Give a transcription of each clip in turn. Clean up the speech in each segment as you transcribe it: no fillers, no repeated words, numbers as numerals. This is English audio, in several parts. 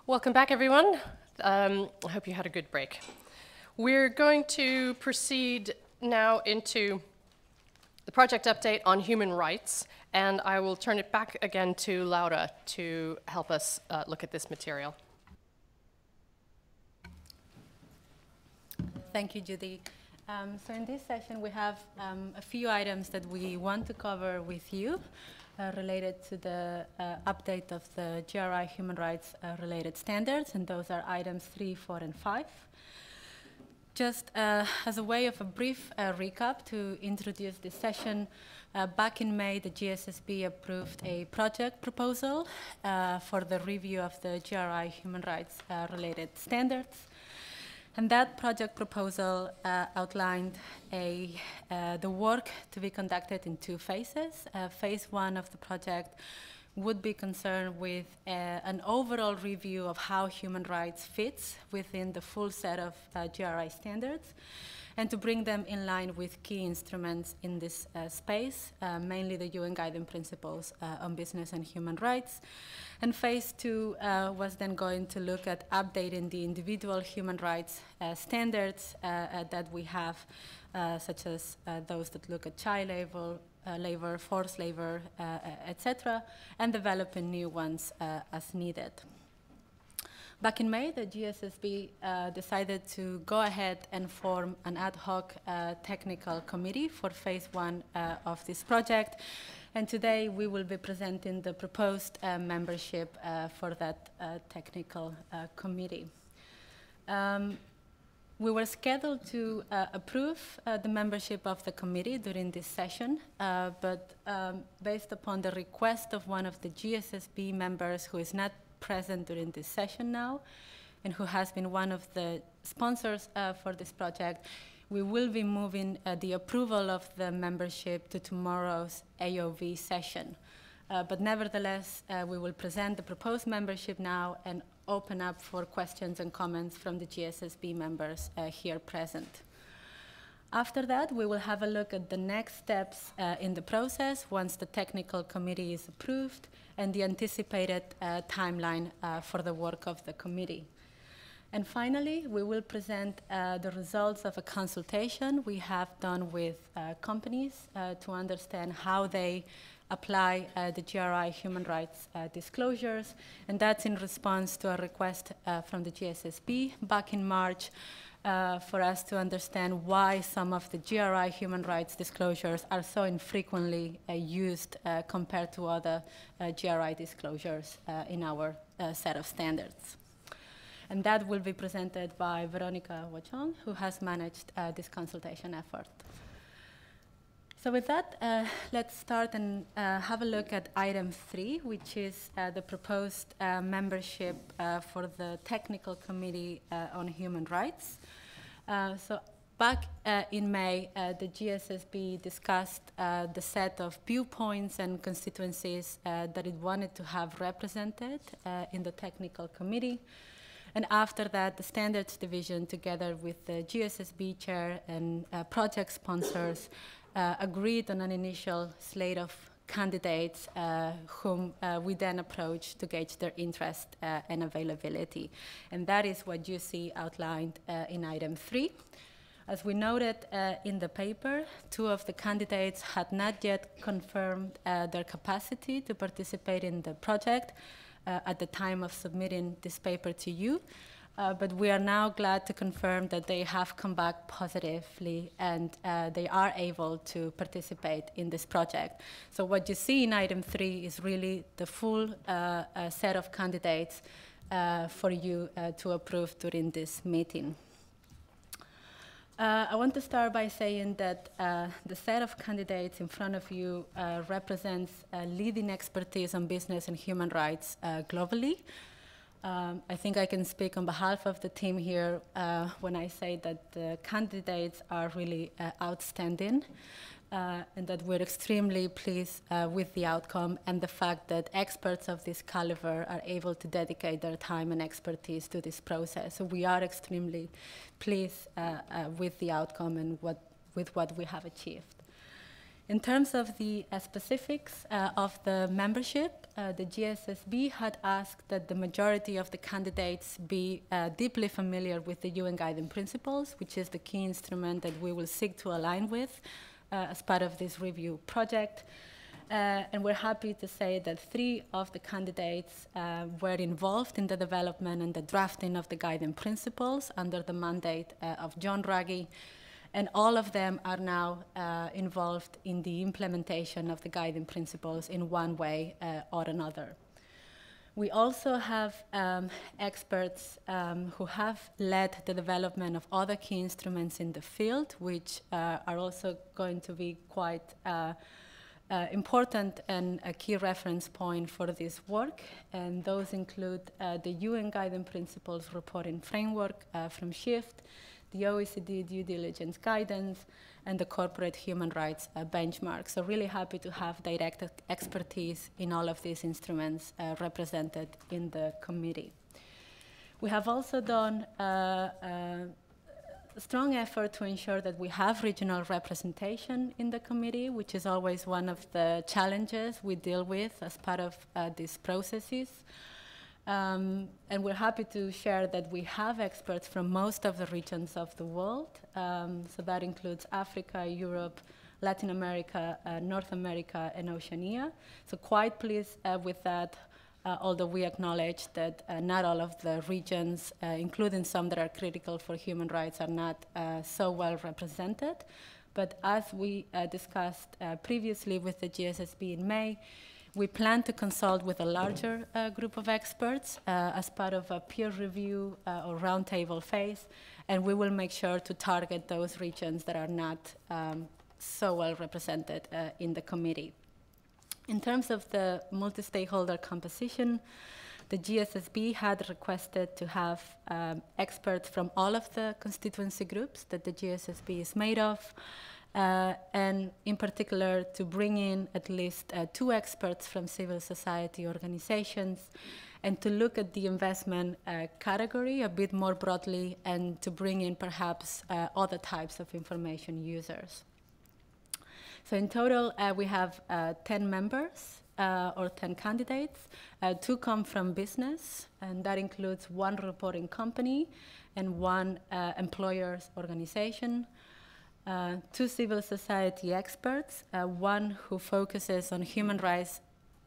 Welcome back, everyone. I hope you had a good break. We're going to proceed now into the project update on human rights, and I will turn it back again to Laura to help us look at this material. Thank you, Judy. So in this session, we have a few items that we want to cover with you related to the update of the GRI human rights related standards, and those are items 3, 4, and 5. Just as a way of a brief recap to introduce this session, back in May, the GSSB approved a project proposal for the review of the GRI human rights related standards. And that project proposal outlined the work to be conducted in 2 phases. Phase 1 of the project would be concerned with an overall review of how human rights fits within the full set of GRI standards, and to bring them in line with key instruments in this space, mainly the UN Guiding Principles on Business and Human Rights. And phase 2 was then going to look at updating the individual human rights standards that we have, such as those that look at child labor, forced labor, etc., and developing new ones as needed. Back in May, the GSSB decided to go ahead and form an ad hoc technical committee for phase 1 of this project. And today we will be presenting the proposed membership for that technical committee. We were scheduled to approve the membership of the committee during this session, but based upon the request of one of the GSSB members who is not present during this session now, and who has been one of the sponsors for this project, we will be moving the approval of the membership to tomorrow's AOV session. But nevertheless, we will present the proposed membership now and open up for questions and comments from the GSSB members here present. After that, we will have a look at the next steps in the process once the technical committee is approved and the anticipated timeline for the work of the committee. And finally, we will present the results of a consultation we have done with companies to understand how they apply the GRI human rights disclosures, and that's in response to a request from the GSSB back in March for us to understand why some of the GRI human rights disclosures are so infrequently used compared to other GRI disclosures in our set of standards. And that will be presented by Veronica Wachon, who has managed this consultation effort. So with that, let's start and have a look at item 3, which is the proposed membership for the Technical Committee on Human Rights. So back in May, the GSSB discussed the set of viewpoints and constituencies that it wanted to have represented in the Technical Committee. And after that, the Standards Division, together with the GSSB chair and project sponsors, agreed on an initial slate of candidates whom we then approached to gauge their interest and availability. And that is what you see outlined in item 3. As we noted in the paper, 2 of the candidates had not yet confirmed their capacity to participate in the project at the time of submitting this paper to you. But we are now glad to confirm that they have come back positively and they are able to participate in this project. So what you see in item 3 is really the full set of candidates for you to approve during this meeting. I want to start by saying that the set of candidates in front of you represents leading expertise on business and human rights globally. I think I can speak on behalf of the team here when I say that the candidates are really outstanding and that we're extremely pleased with the outcome and the fact that experts of this caliber are able to dedicate their time and expertise to this process. So we are extremely pleased with the outcome and with what we have achieved. In terms of the specifics of the membership, the GSSB had asked that the majority of the candidates be deeply familiar with the UN Guiding Principles, which is the key instrument that we will seek to align with as part of this review project. And we're happy to say that 3 of the candidates were involved in the development and the drafting of the Guiding Principles under the mandate of John Ruggie. And all of them are now involved in the implementation of the Guiding Principles in one way or another. We also have experts who have led the development of other key instruments in the field, which are also going to be quite important and a key reference point for this work. And those include the UN Guiding Principles Reporting Framework from SHIFT, the OECD Due Diligence Guidance, and the Corporate Human Rights Benchmark. So really happy to have direct expertise in all of these instruments represented in the committee. We have also done a strong effort to ensure that we have regional representation in the committee, which is always one of the challenges we deal with as part of these processes. And we're happy to share that we have experts from most of the regions of the world. So that includes Africa, Europe, Latin America, North America, and Oceania. So quite pleased with that, although we acknowledge that not all of the regions, including some that are critical for human rights, are not so well represented. But as we discussed previously with the GSSB in May, we plan to consult with a larger group of experts as part of a peer review or roundtable phase, and we will make sure to target those regions that are not so well represented in the committee. In terms of the multi-stakeholder composition, the GSSB had requested to have experts from all of the constituency groups that the GSSB is made of, and in particular to bring in at least 2 experts from civil society organizations, and to look at the investment category a bit more broadly, and to bring in perhaps other types of information users. So in total, we have 10 members or 10 candidates. 2 come from business, and that includes 1 reporting company and 1 employer's organization. 2 civil society experts, 1 who focuses on human rights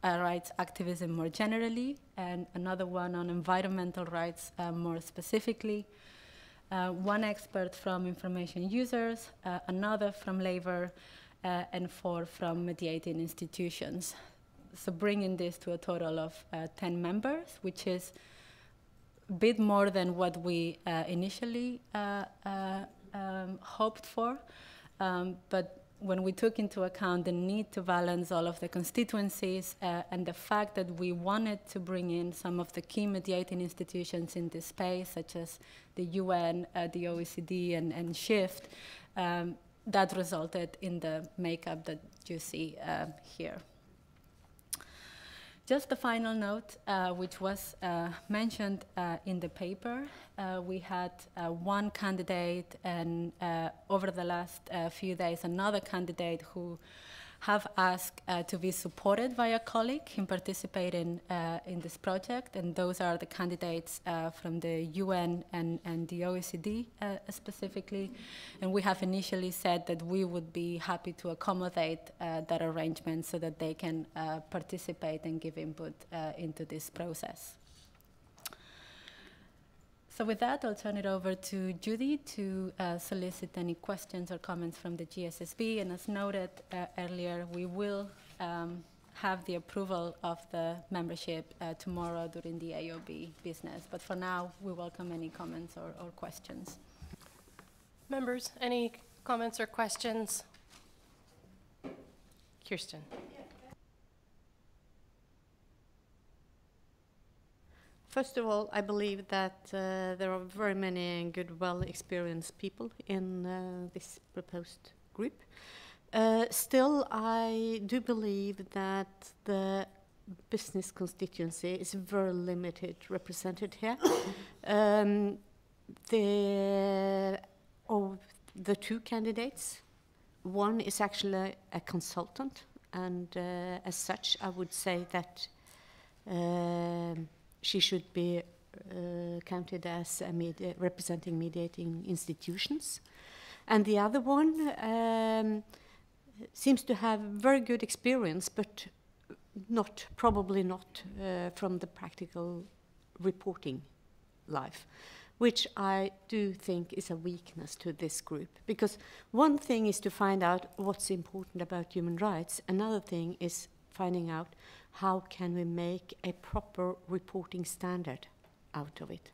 activism more generally, and another 1 on environmental rights more specifically. 1 expert from information users, another from labor, and 4 from mediating institutions. So bringing this to a total of 10 members, which is a bit more than what we initially hoped for. But when we took into account the need to balance all of the constituencies and the fact that we wanted to bring in some of the key mediating institutions in this space, such as the UN, the OECD, and SHIFT, that resulted in the makeup that you see here. Just a final note, which was mentioned in the paper. We had 1 candidate, and over the last few days, another candidate who have asked to be supported by a colleague in participating in this project, and those are the candidates from the UN and the OECD specifically. And we have initially said that we would be happy to accommodate that arrangement so that they can participate and give input into this process. So with that, I'll turn it over to Judy to solicit any questions or comments from the GSSB. And as noted earlier, we will have the approval of the membership tomorrow during the AOB business. But for now, we welcome any comments or questions. Members, any comments or questions? Kirsten. First of all, I believe that there are very many good, well-experienced people in this proposed group. Still, I do believe that the business constituency is very limited represented here. Of the 2 candidates, one is actually a consultant, and as such, I would say that she should be counted as a representing mediating institutions. And the other one seems to have very good experience, but probably not from the practical reporting life, which I do think is a weakness to this group. Because one thing is to find out what's important about human rights. Another thing is finding out how can we make a proper reporting standard out of it.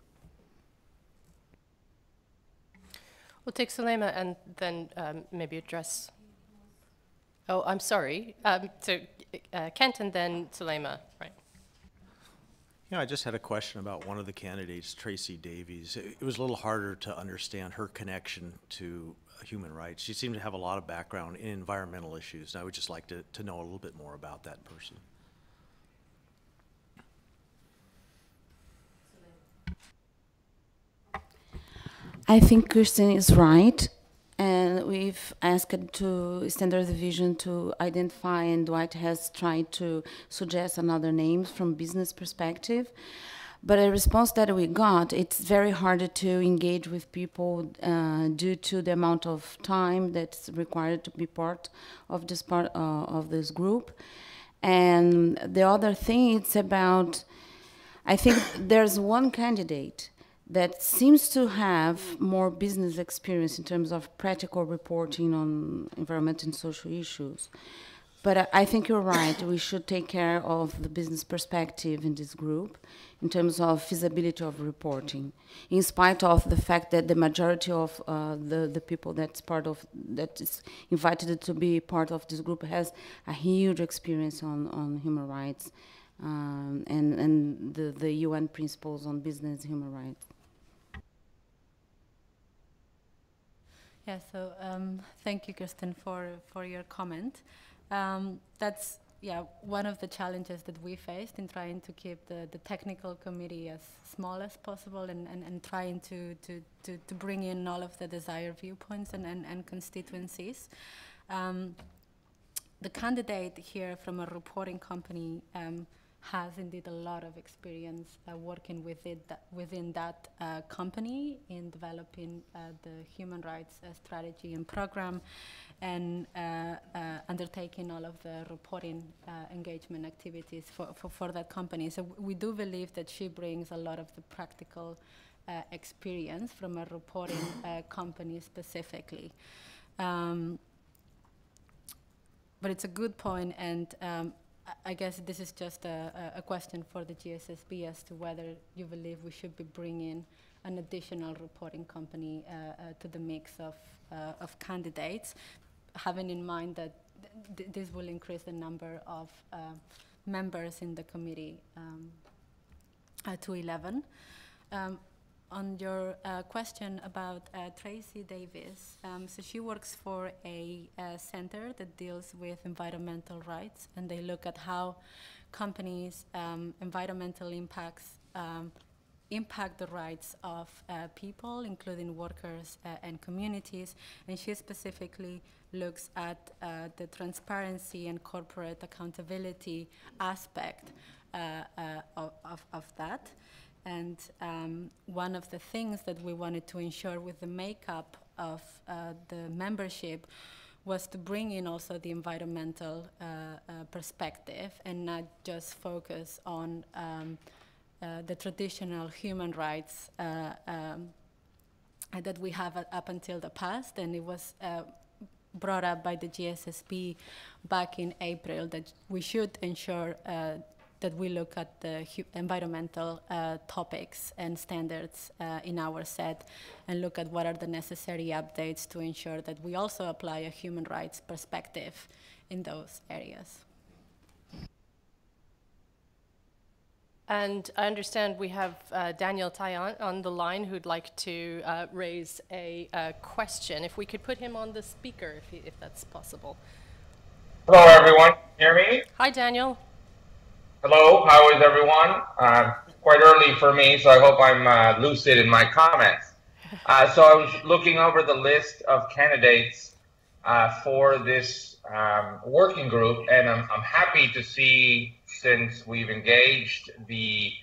We'll take Sulema and then maybe address. Oh, I'm sorry. So Kent and then Sulema, right? Yeah, I just had a question about one of the candidates, Tracy Davies. It was a little harder to understand her connection to human rights. She seemed to have a lot of background in environmental issues, and I would just like to know a little bit more about that person. I think Kirsten is right, and we've asked to Standard Division to identify, and Dwight has tried to suggest another names from business perspective. But a response that we got, it's very hard to engage with people due to the amount of time that's required to be part of this group. And the other thing, it's about, I think there's one candidate that seems to have more business experience in terms of practical reporting on environmental and social issues. But I think you're right, we should take care of the business perspective in this group in terms of feasibility of reporting, in spite of the fact that the majority of the people that is invited to be part of this group has a huge experience on human rights and the UN principles on business human rights. Yeah, so thank you, Kirsten, for your comment. That's one of the challenges that we faced in trying to keep the technical committee as small as possible and trying to bring in all of the desired viewpoints and constituencies. The candidate here from a reporting company has indeed a lot of experience working within that company in developing the human rights strategy and program and undertaking all of the reporting engagement activities for that company. So we do believe that she brings a lot of the practical experience from a reporting company specifically. But it's a good point, and I guess this is just a question for the GSSB as to whether you believe we should be bringing an additional reporting company to the mix of candidates, having in mind that this will increase the number of members in the committee to 11. On your question about Tracy Davies, so she works for a center that deals with environmental rights, and they look at how companies' environmental impacts impact the rights of people, including workers and communities. And she specifically looks at the transparency and corporate accountability aspect of that. And one of the things that we wanted to ensure with the makeup of the membership was to bring in also the environmental perspective and not just focus on the traditional human rights that we have up until the past. And it was brought up by the GSSB back in April that we should ensure that we look at the environmental topics and standards in our set and look at what are the necessary updates to ensure that we also apply a human rights perspective in those areas. And I understand we have Daniel Tayan on the line who'd like to raise a question. If we could put him on the speaker, if that's possible. Hello, everyone. Can you hear me? Hi, Daniel. Hello, how is everyone? Quite early for me, so I hope I'm lucid in my comments. So I was looking over the list of candidates for this working group, and I'm happy to see, since we've engaged the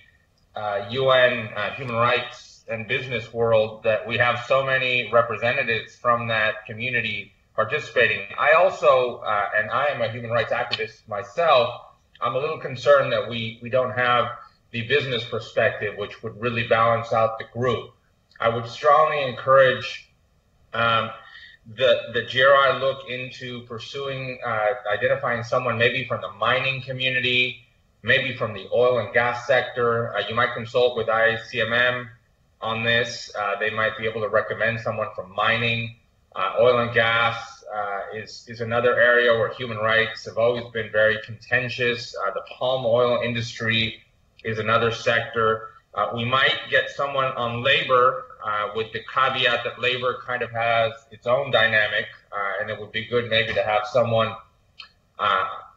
UN human rights and business world, that we have so many representatives from that community participating. I also, and I am a human rights activist myself, I'm a little concerned that we don't have the business perspective, which would really balance out the group. I would strongly encourage the GRI look into pursuing, identifying someone maybe from the mining community, maybe from the oil and gas sector. You might consult with ICMM on this. They might be able to recommend someone from mining. Oil and gas is another area where human rights have always been very contentious. The palm oil industry is another sector. We might get someone on labor, with the caveat that labor kind of has its own dynamic, and it would be good maybe to have someone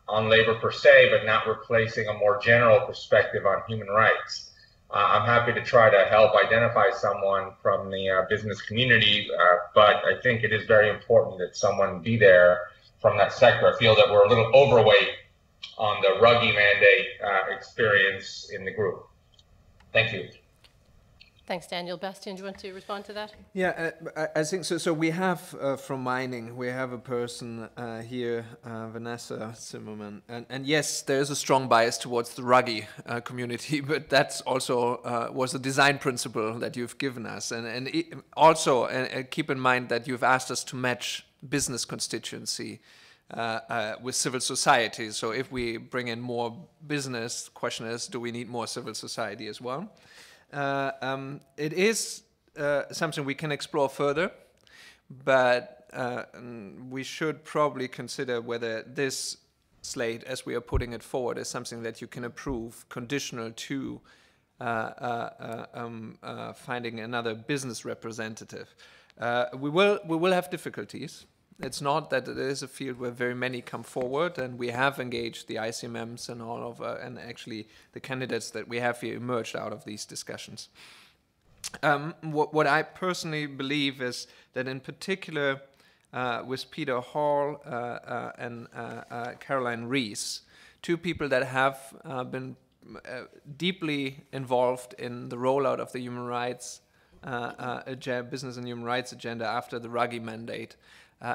on labor per se, but not replacing a more general perspective on human rights. I'm happy to try to help identify someone from the business community, but I think it is very important that someone be there from that sector. I feel that we're a little overweight on the Ruggie mandate experience in the group. Thank you. Thanks, Daniel. Bastian, do you want to respond to that? Yeah, I think so. So we have from mining, we have a person here, Vanessa Zimmerman, and yes, there is a strong bias towards the Ruggie community, but that's also was a design principle that you've given us, and also keep in mind that you've asked us to match business constituency with civil society. So if we bring in more business, the question is, do we need more civil society as well? It is something we can explore further, but we should probably consider whether this slate, as we are putting it forward, is something that you can approve conditional to finding another business representative. We will have difficulties. It's not that it is a field where very many come forward, and we have engaged the ICMMs and all of, and actually the candidates that we have here emerged out of these discussions. What I personally believe is that in particular with Peter Hall and Caroline Rees, two people that have been deeply involved in the rollout of the human rights business and human rights agenda after the Ruggie mandate,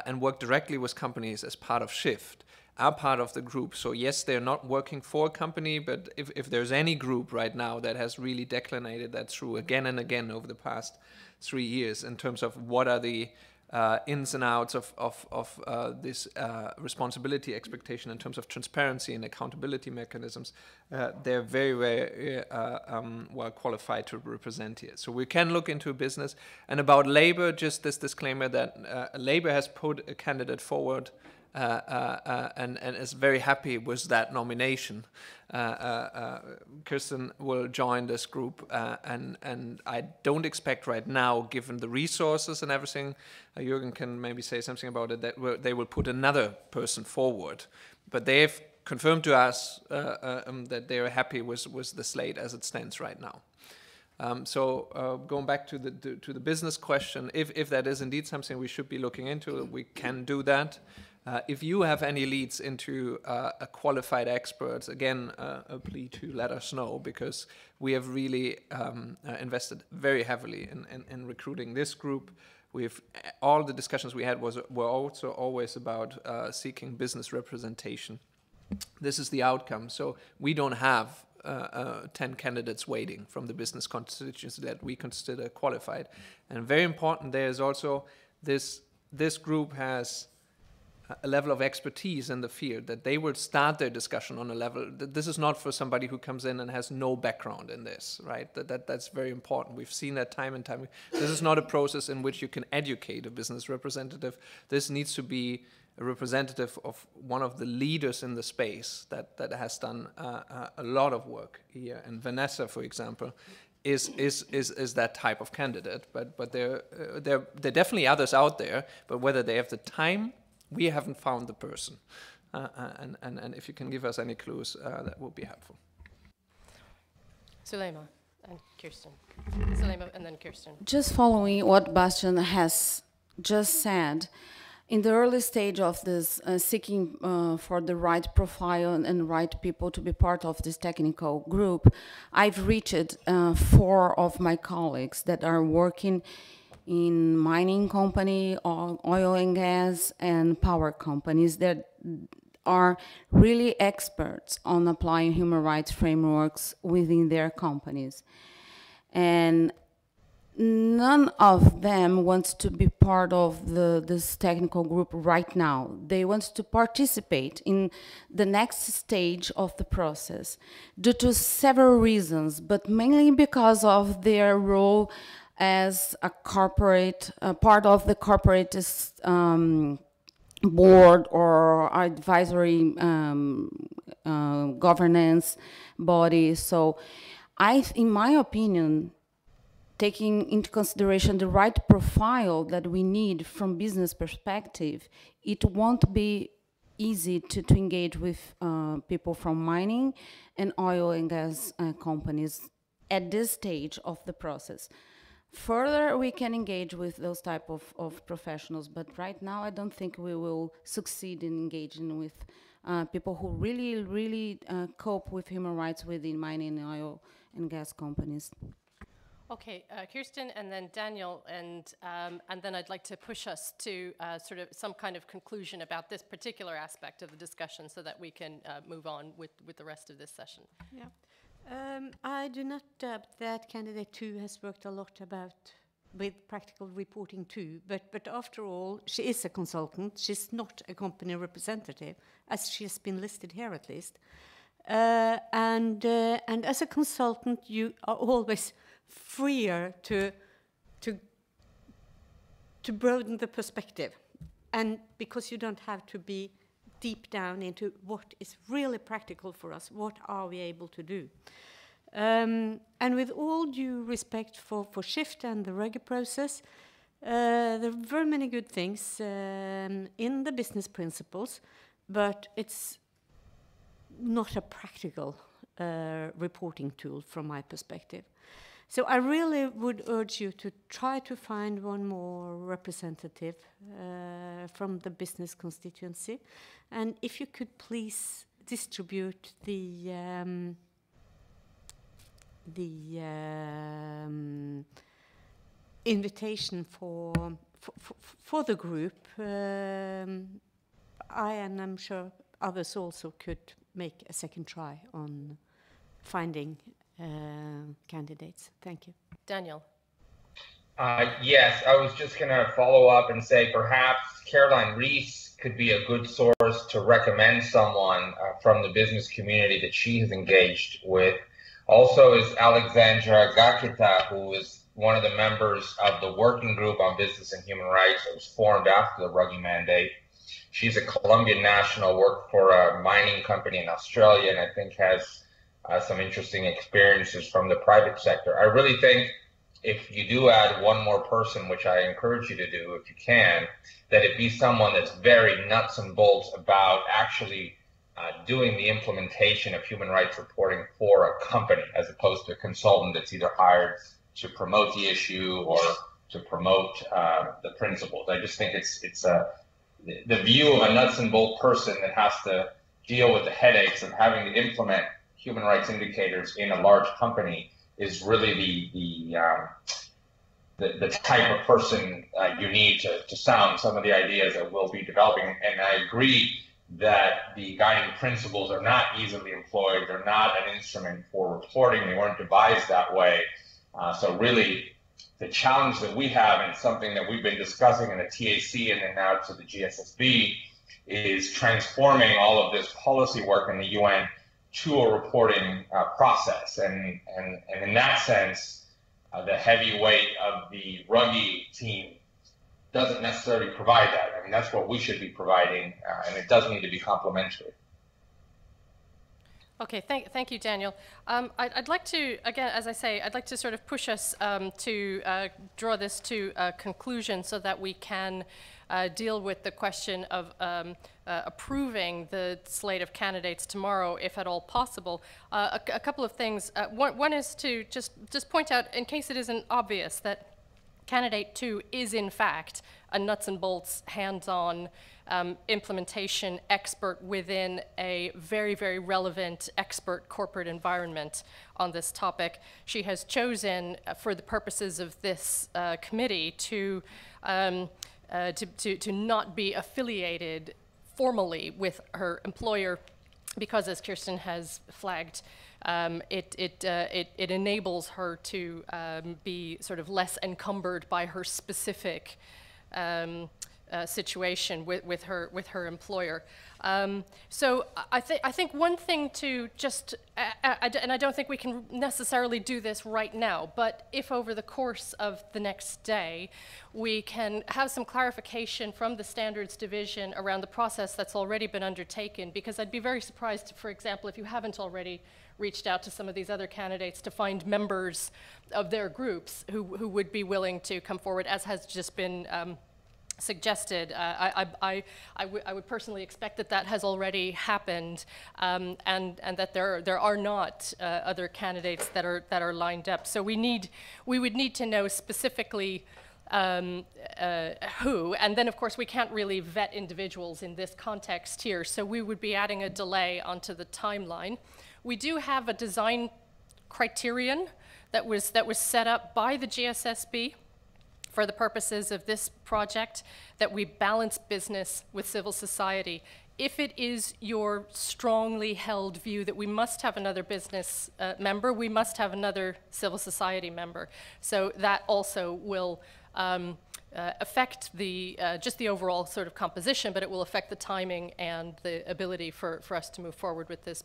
and work directly with companies as part of SHIFT, are part of the group. So yes, they're not working for a company, but if there's any group right now that has really declinated that through again and again over the past 3 years in terms of what are the ins and outs of this responsibility expectation in terms of transparency and accountability mechanisms, they're very, very well qualified to represent here. So we can look into a business. And about labor, just this disclaimer that labor has put a candidate forward and is very happy with that nomination. Kirsten will join this group, and I don't expect right now, given the resources and everything, Jürgen can maybe say something about it, that they will put another person forward. But they have confirmed to us that they are happy with the slate as it stands right now. So going back to the business question, if that is indeed something we should be looking into, we can do that. If you have any leads into a qualified experts, again, a plea to let us know, because we have really invested very heavily in recruiting this group. All the discussions we had were also always about seeking business representation. This is the outcome. So we don't have 10 candidates waiting from the business constituency that we consider qualified. And very important there is also this group has a level of expertise in the field, that they will start their discussion on a level. This is not for somebody who comes in and has no background in this, right? That's very important. We've seen that time and time. This is not a process in which you can educate a business representative. This needs to be a representative of one of the leaders in the space that has done a lot of work here. And Vanessa, for example, is that type of candidate. But there are definitely others out there, but whether they have the time, we haven't found the person. And if you can give us any clues, that would be helpful. Sulema and Kirsten. Sulema and then Kirsten. Just following what Bastian has just said, in the early stage of this seeking for the right profile and right people to be part of this technical group, I've reached 4 of my colleagues that are working in mining company, oil and gas, and power companies that are really experts on applying human rights frameworks within their companies. And none of them wants to be part of this technical group right now. They want to participate in the next stage of the process due to several reasons, but mainly because of their role as a corporate, part of the corporate board or advisory governance body. So in my opinion, taking into consideration the right profile that we need from business perspective, it won't be easy to engage with people from mining and oil and gas companies at this stage of the process. Further, we can engage with those type of professionals, but right now I don't think we will succeed in engaging with people who really cope with human rights within mining and oil and gas companies. Okay, Kirsten, and then Daniel, and then I'd like to push us to sort of some kind of conclusion about this particular aspect of the discussion so that we can move on with the rest of this session. Yeah. I do not doubt that candidate 2 has worked a lot with practical reporting too, but after all, she is a consultant. She's not a company representative, as she has been listed here at least. And as a consultant, you are always freer to broaden the perspective, and because you don't have to be deep down into what is really practical for us, what are we able to do. And with all due respect for Shift and the RUGI process, there are very many good things in the business principles, but it's not a practical reporting tool from my perspective. So I really would urge you to try to find one more representative from the business constituency. And if you could please distribute the invitation for the group, I and I'm sure others also could make a second try on finding candidates. Thank you. Daniel. Yes, I was just going to follow up and say perhaps Caroline Reese could be a good source to recommend someone from the business community that she has engaged with. Also is Alexandra Gakita, who is one of the members of the working group on business and human rights that was formed after the RUGI mandate. She's a Colombian national, worked for a mining company in Australia, and I think has some interesting experiences from the private sector. I really think if you do add one more person, which I encourage you to do if you can, that it be someone that's very nuts and bolts about actually doing the implementation of human rights reporting for a company, as opposed to a consultant that's either hired to promote the issue or to promote the principles. I just think it's the view of a nuts and bolt person that has to deal with the headaches of having to implement human rights indicators in a large company is really the type of person you need to sound some of the ideas that we'll be developing. And I agree that the guiding principles are not easily employed. They're not an instrument for reporting. They weren't devised that way. So really, the challenge that we have, and something that we've been discussing in the TAC and then now to the GSSB, is transforming all of this policy work in the UN to a reporting process. And in that sense, the heavy weight of the RUGI team doesn't necessarily provide that. I mean, that's what we should be providing, and it does need to be complementary. Okay, thank you, Daniel. I'd like to, again, as I say, I'd like to sort of push us to draw this to a conclusion so that we can deal with the question of approving the slate of candidates tomorrow, if at all possible. A couple of things. One is to just point out, in case it isn't obvious, that candidate 2 is in fact a nuts and bolts, hands-on implementation expert within a very, very relevant expert corporate environment on this topic. She has chosen, for the purposes of this committee, to not be affiliated formally with her employer, because, as Kirsten has flagged, it enables her to be sort of less encumbered by her specific situation with her employer. So I think one thing to just, and I don't think we can necessarily do this right now, but if over the course of the next day we can have some clarification from the standards division around the process that's already been undertaken, because I'd be very surprised, for example, if you haven't already reached out to some of these other candidates to find members of their groups who would be willing to come forward, as has just been suggested. I would personally expect that has already happened, and that there are not other candidates that are lined up. So we would need to know specifically who, and then of course we can't really vet individuals in this context here. So we would be adding a delay onto the timeline. We do have a design criterion that was set up by the GSSB for the purposes of this project, that we balance business with civil society. If it is your strongly held view that we must have another business member, we must have another civil society member. So that also will affect just the overall sort of composition, but it will affect the timing and the ability for us to move forward with this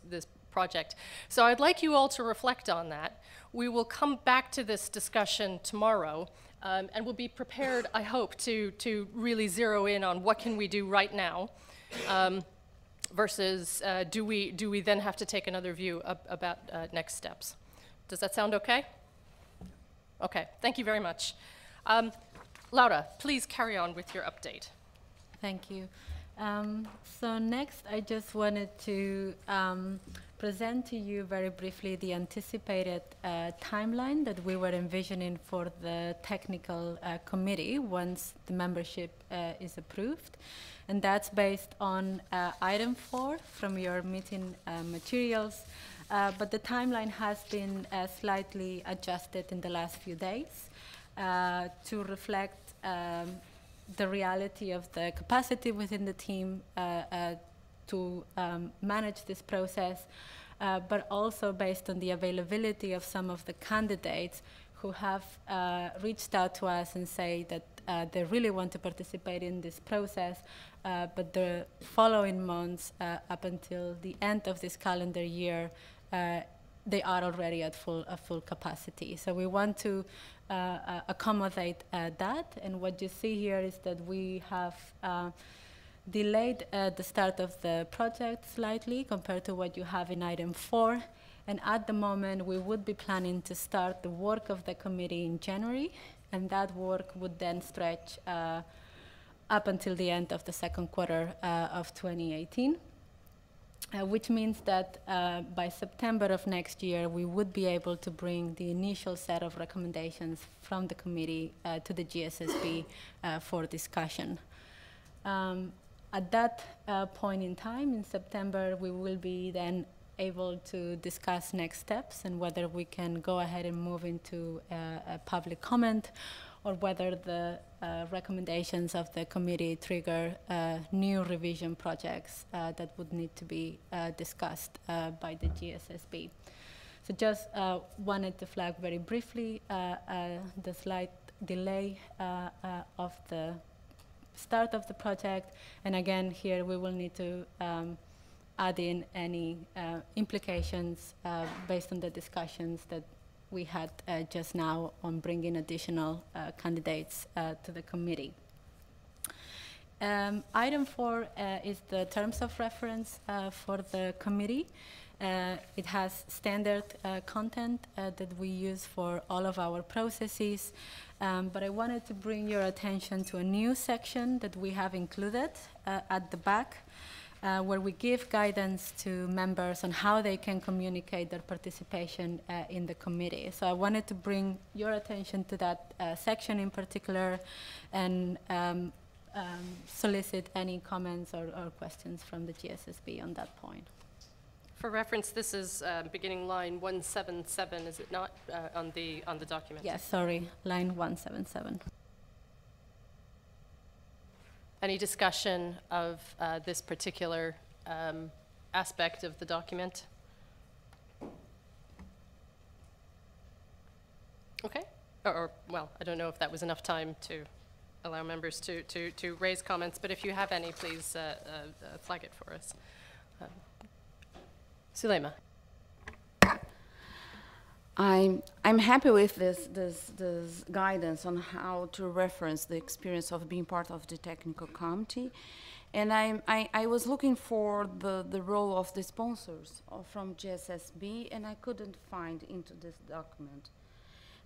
project. So I'd like you all to reflect on that. We will come back to this discussion tomorrow. And we'll be prepared, I hope, to really zero in on what can we do right now, versus do we then have to take another view about next steps. Does that sound okay? Okay, thank you very much. Laura, please carry on with your update. Thank you. So next, I just wanted to present to you very briefly the anticipated timeline that we were envisioning for the technical committee once the membership is approved. And that's based on item 4 from your meeting materials. But the timeline has been slightly adjusted in the last few days to reflect the reality of the capacity within the team to manage this process, but also based on the availability of some of the candidates who have reached out to us and say that they really want to participate in this process, but the following months, up until the end of this calendar year, they are already at full capacity. So we want to accommodate that, and what you see here is that we have delayed the start of the project slightly compared to what you have in item 4. And at the moment, we would be planning to start the work of the committee in January, and that work would then stretch up until the end of the second quarter of 2018, which means that by September of next year, we would be able to bring the initial set of recommendations from the committee to the GSSB for discussion. At that point in time, in September, we will be then able to discuss next steps and whether we can go ahead and move into a public comment, or whether the recommendations of the committee trigger new revision projects that would need to be discussed by the GSSB. So just wanted to flag very briefly the slight delay of the start of the project, and again here we will need to add in any implications based on the discussions that we had just now on bringing additional candidates to the committee. Item 4 is the terms of reference for the committee. It has standard content that we use for all of our processes, but I wanted to bring your attention to a new section that we have included at the back. where we give guidance to members on how they can communicate their participation in the committee. So I wanted to bring your attention to that section in particular and solicit any comments or questions from the GSSB on that point. For reference, this is beginning line 177, is it not, on the document? Yes, sorry, line 177. Any discussion of this particular aspect of the document? Okay. Or, well, I don't know if that was enough time to allow members to raise comments, but if you have any, please flag it for us. Sulema. I'm happy with this guidance on how to reference the experience of being part of the technical committee, and I was looking for the role of the sponsors from GSSB, and I couldn't find into this document,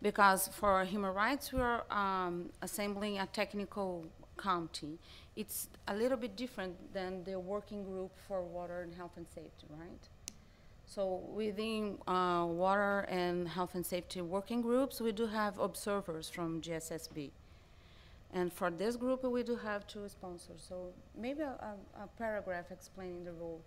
because for human rights we are assembling a technical committee. It's a little bit different than the working group for water and health and safety, right? So within water and health and safety working groups, we do have observers from GSSB. And for this group, we do have 2 sponsors. So maybe a paragraph explaining the role.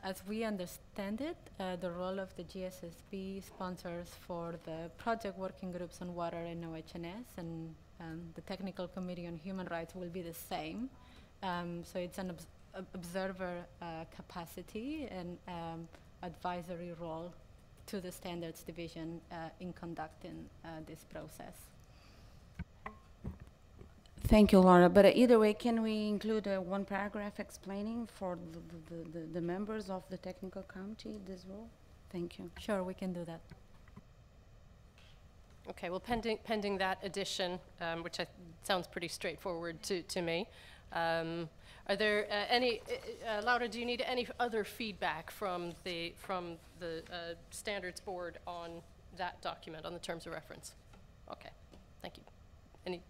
As we understand it, the role of the GSSB sponsors for the project working groups on water and OHS and the technical committee on human rights will be the same. So it's an observer capacity and advisory role to the standards division in conducting this process. Thank you, Laura. But either way, can we include one paragraph explaining for the members of the technical committee this role? Thank you. Sure, we can do that. Okay, well, pending that addition, which sounds pretty straightforward to me, are there any, Laura, do you need any other feedback from the standards board on that document, on the terms of reference? Okay, thank you. Any?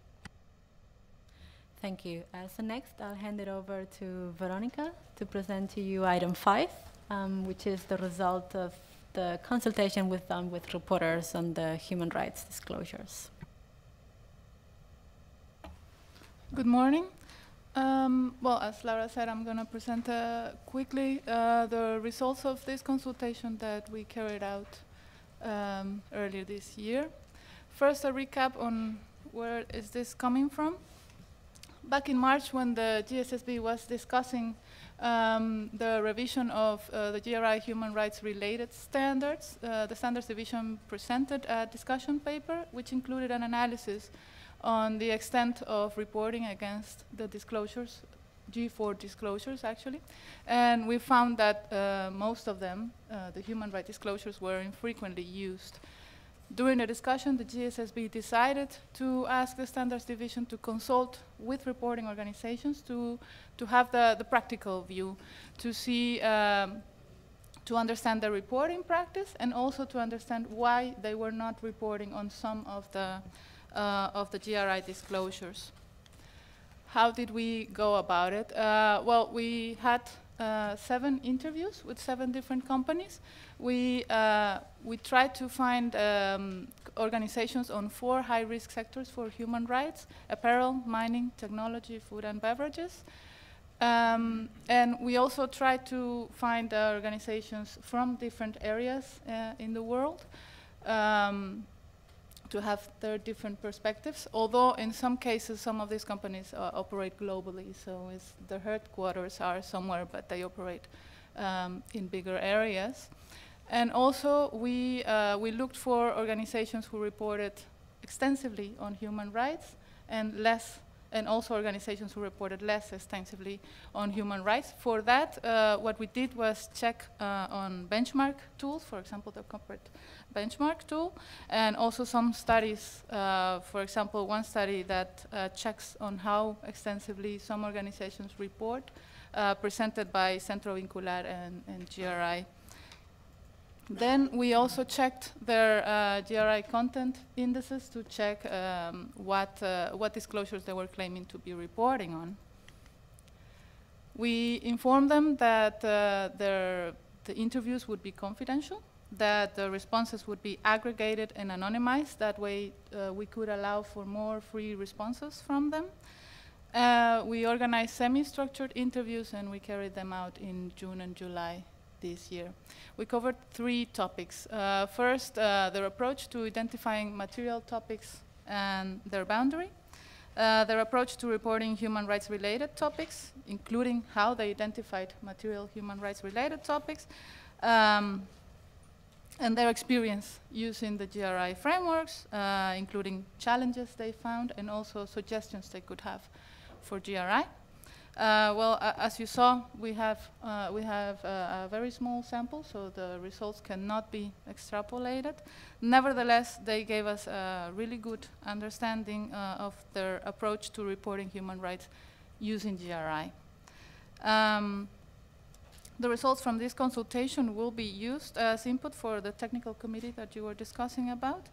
Thank you. So next, I'll hand it over to Veronica to present to you item 5, which is the result of the consultation we've done with reporters on the human rights disclosures. Good morning. Well, as Laura said, I'm going to present quickly the results of this consultation that we carried out earlier this year. First, a recap on where is this coming from. Back in March, when the GSSB was discussing the revision of the GRI human rights related standards, the Standards Division presented a discussion paper which included an analysis on the extent of reporting against the disclosures, G4 disclosures actually, and we found that most of them, the human rights disclosures, were infrequently used. During the discussion, the GSSB decided to ask the Standards Division to consult with reporting organizations to have the practical view, to see, to understand the reporting practice, and also to understand why they were not reporting on some of the GRI disclosures. How did we go about it? Well, we had 7 interviews with 7 different companies. We tried to find organizations on 4 high-risk sectors for human rights: apparel, mining, technology, food and beverages. And we also tried to find organizations from different areas in the world to have their different perspectives, although in some cases some of these companies operate globally, so their headquarters are somewhere, but they operate in bigger areas. And also we looked for organizations who reported extensively on human rights and also organizations who reported less extensively on human rights. For that, what we did was check on benchmark tools, for example, the corporate benchmark tool, and also some studies, for example, one study that checks on how extensively some organizations report, presented by Centro Vincular and GRI. Then we also checked their GRI content indices to check what disclosures they were claiming to be reporting on. We informed them that the interviews would be confidential, that the responses would be aggregated and anonymized. That way we could allow for more free responses from them. We organized semi-structured interviews and we carried them out in June and July this year. We covered 3 topics. First, their approach to identifying material topics and their boundary. Their approach to reporting human rights related topics, including how they identified material human rights related topics, and their experience using the GRI frameworks, including challenges they found and also suggestions they could have for GRI. As you saw, we have a very small sample, so the results cannot be extrapolated. Nevertheless, they gave us a really good understanding of their approach to reporting human rights using GRI. The results from this consultation will be used as input for the technical committee that you were discussing about.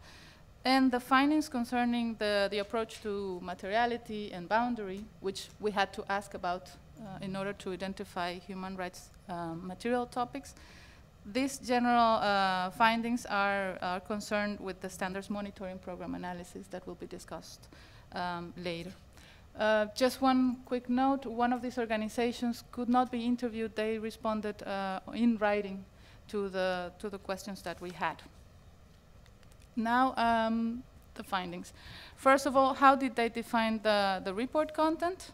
And the findings concerning the approach to materiality and boundary, which we had to ask about in order to identify human rights material topics, these general findings are concerned with the standards monitoring program analysis that will be discussed later. Just one quick note, one of these organizations could not be interviewed. They responded in writing to the questions that we had. Now, the findings. First of all, how did they define the report content?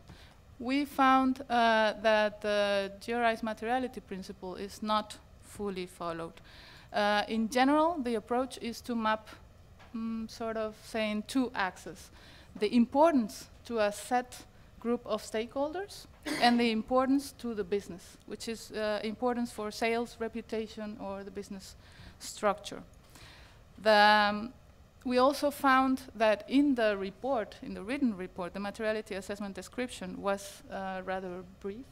We found that the GRI's materiality principle is not fully followed. In general, the approach is to map, sort of saying, 2 axes. The importance to a set group of stakeholders and the importance to the business, which is importance for sales, reputation, or the business structure. We also found that in the report, in the written report, the materiality assessment description was rather brief.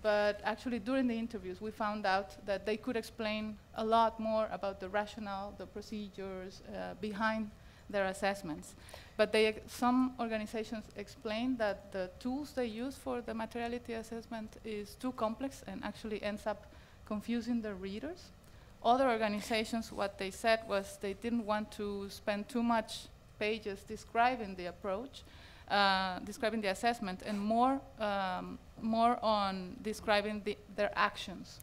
But actually, during the interviews, we found out that they could explain a lot more about the rationale, the procedures behind their assessments. But some organizations explained that the tools they use for the materiality assessment is too complex and actually ends up confusing the readers. Other organizations, what they said was they didn't want to spend too much pages describing the approach, describing the assessment, and more on describing their actions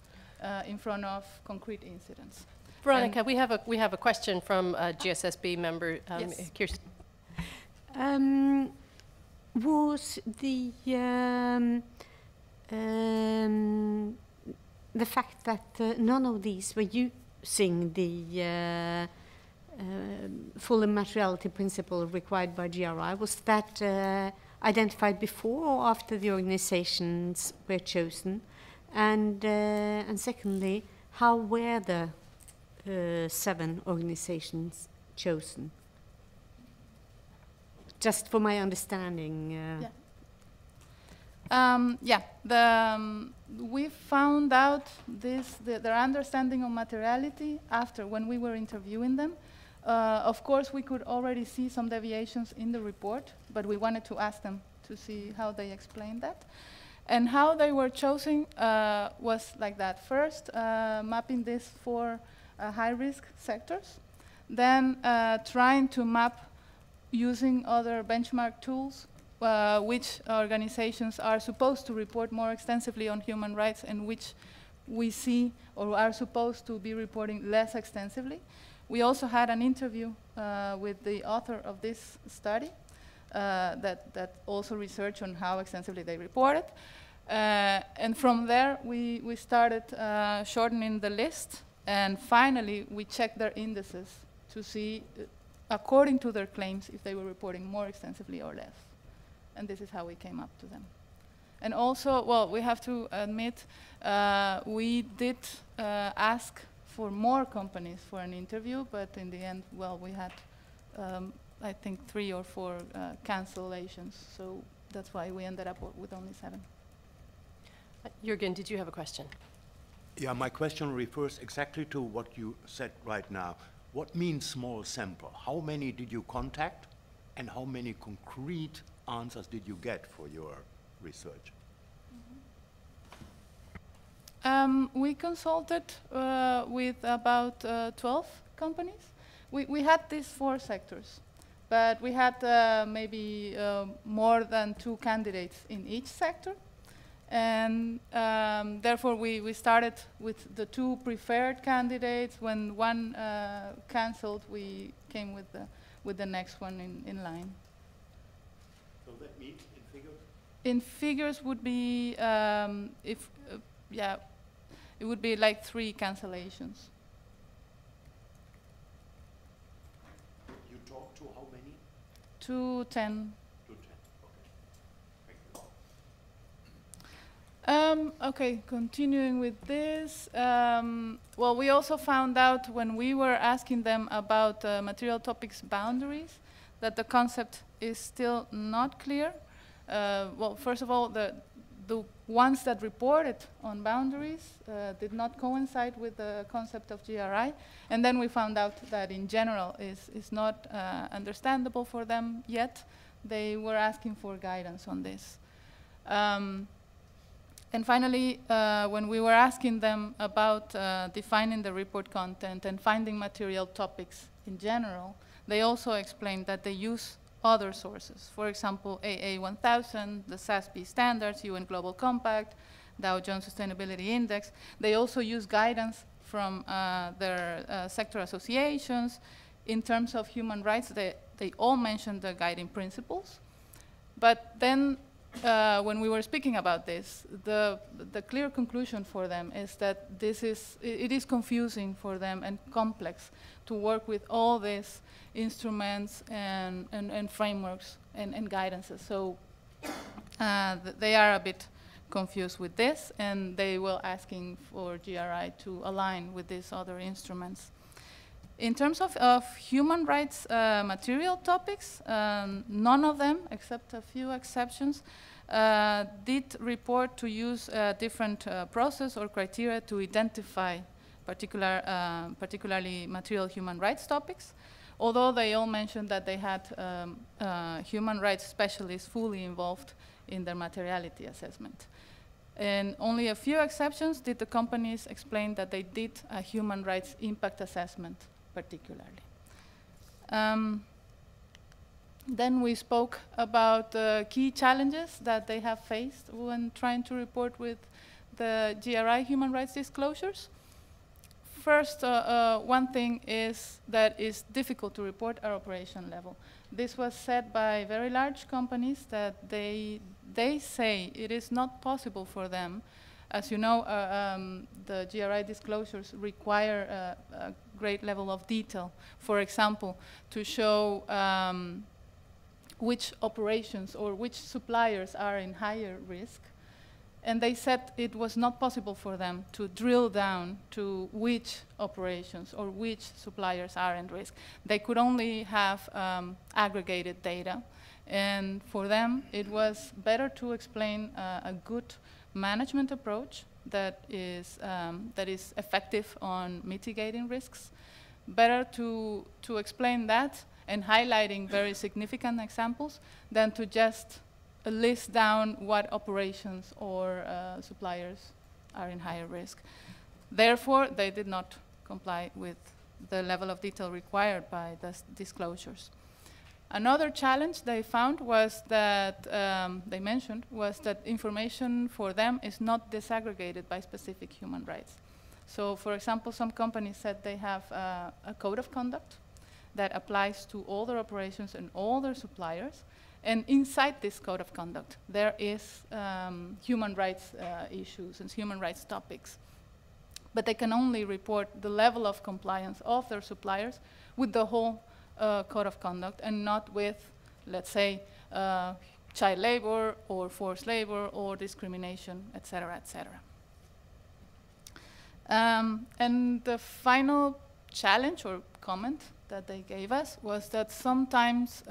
in front of concrete incidents. Veronica, we have a question from a GSSB member, Yes. Kirsten. Was the fact that none of these were using the full materiality principle required by GRI, was that identified before or after the organizations were chosen? And secondly, how were the 7 organizations chosen? Just for my understanding. We found out their understanding of materiality after, when we were interviewing them. Of course, we could already see some deviations in the report, but we wanted to ask them to see how they explained that. And how they were chosen was like that. First, mapping this for high-risk sectors, then trying to map using other benchmark tools which organizations are supposed to report more extensively on human rights and which we see or are supposed to be reporting less extensively. We also had an interview with the author of this study that also researched on how extensively they reported. And from there, we started shortening the list. And finally, we checked their indices to see, according to their claims, if they were reporting more extensively or less. And this is how we came up to them. And also, well, we have to admit, we did ask for more companies for an interview, but in the end, well, we had, I think, 3 or 4 cancellations. So that's why we ended up with only 7. Jürgen, did you have a question? Yeah, my question refers exactly to what you said right now. What means small sample? How many did you contact, and how many concrete answers did you get for your research? We consulted with about 12 companies. We had these 4 sectors, but we had maybe more than 2 candidates in each sector. And therefore, we started with the 2 preferred candidates. When one canceled, we came with the next one in line. So that means in figures? In figures would be, yeah, it would be like 3 cancellations. You talked to how many? To 10. To 10, okay. Thank you. Okay, continuing with this. Well, we also found out when we were asking them about material topics boundaries that the concept is still not clear. Well, first of all, the ones that reported on boundaries did not coincide with the concept of GRI. And then we found out that in general is not understandable for them yet. They were asking for guidance on this. And finally, when we were asking them about defining the report content and finding material topics in general, they also explained that they use other sources. For example, AA 1000, the SASB standards, UN Global Compact, Dow Jones Sustainability Index. They also use guidance from their sector associations. In terms of human rights, they all mentioned the guiding principles. But then when we were speaking about this, the clear conclusion for them is that it is confusing for them and complex to work with all these instruments and frameworks and guidances. So they are a bit confused with this, and they were asking for GRI to align with these other instruments. In terms of human rights material topics, none of them, except a few exceptions, did report to use a different process or criteria to identify particularly material human rights topics, although they all mentioned that they had human rights specialists fully involved in their materiality assessment. And only a few exceptions did the companies explain that they did a human rights impact assessment particularly. Then we spoke about the key challenges that they have faced when trying to report with the GRI human rights disclosures. First, one thing is that it's difficult to report at operation level. This was said by very large companies that they say it is not possible for them. As you know, the GRI disclosures require a great level of detail. For example, to show which operations or which suppliers are in higher risk. And they said it was not possible for them to drill down to which operations or which suppliers are in risk. They could only have aggregated data. And for them, it was better to explain a good management approach that is effective on mitigating risks. Better to explain that and highlighting very significant examples than to just list down what operations or suppliers are in higher risk. Therefore, they did not comply with the level of detail required by the disclosures. Another challenge they found was that, they mentioned, was that information for them is not disaggregated by specific human rights. So, for example, some companies said they have a code of conduct that applies to all their operations and all their suppliers. And inside this code of conduct, there is human rights issues and human rights topics. But they can only report the level of compliance of their suppliers with the whole code of conduct and not with, let's say, child labor or forced labor or discrimination, et cetera, et cetera. And the final challenge or comment that they gave us was that sometimes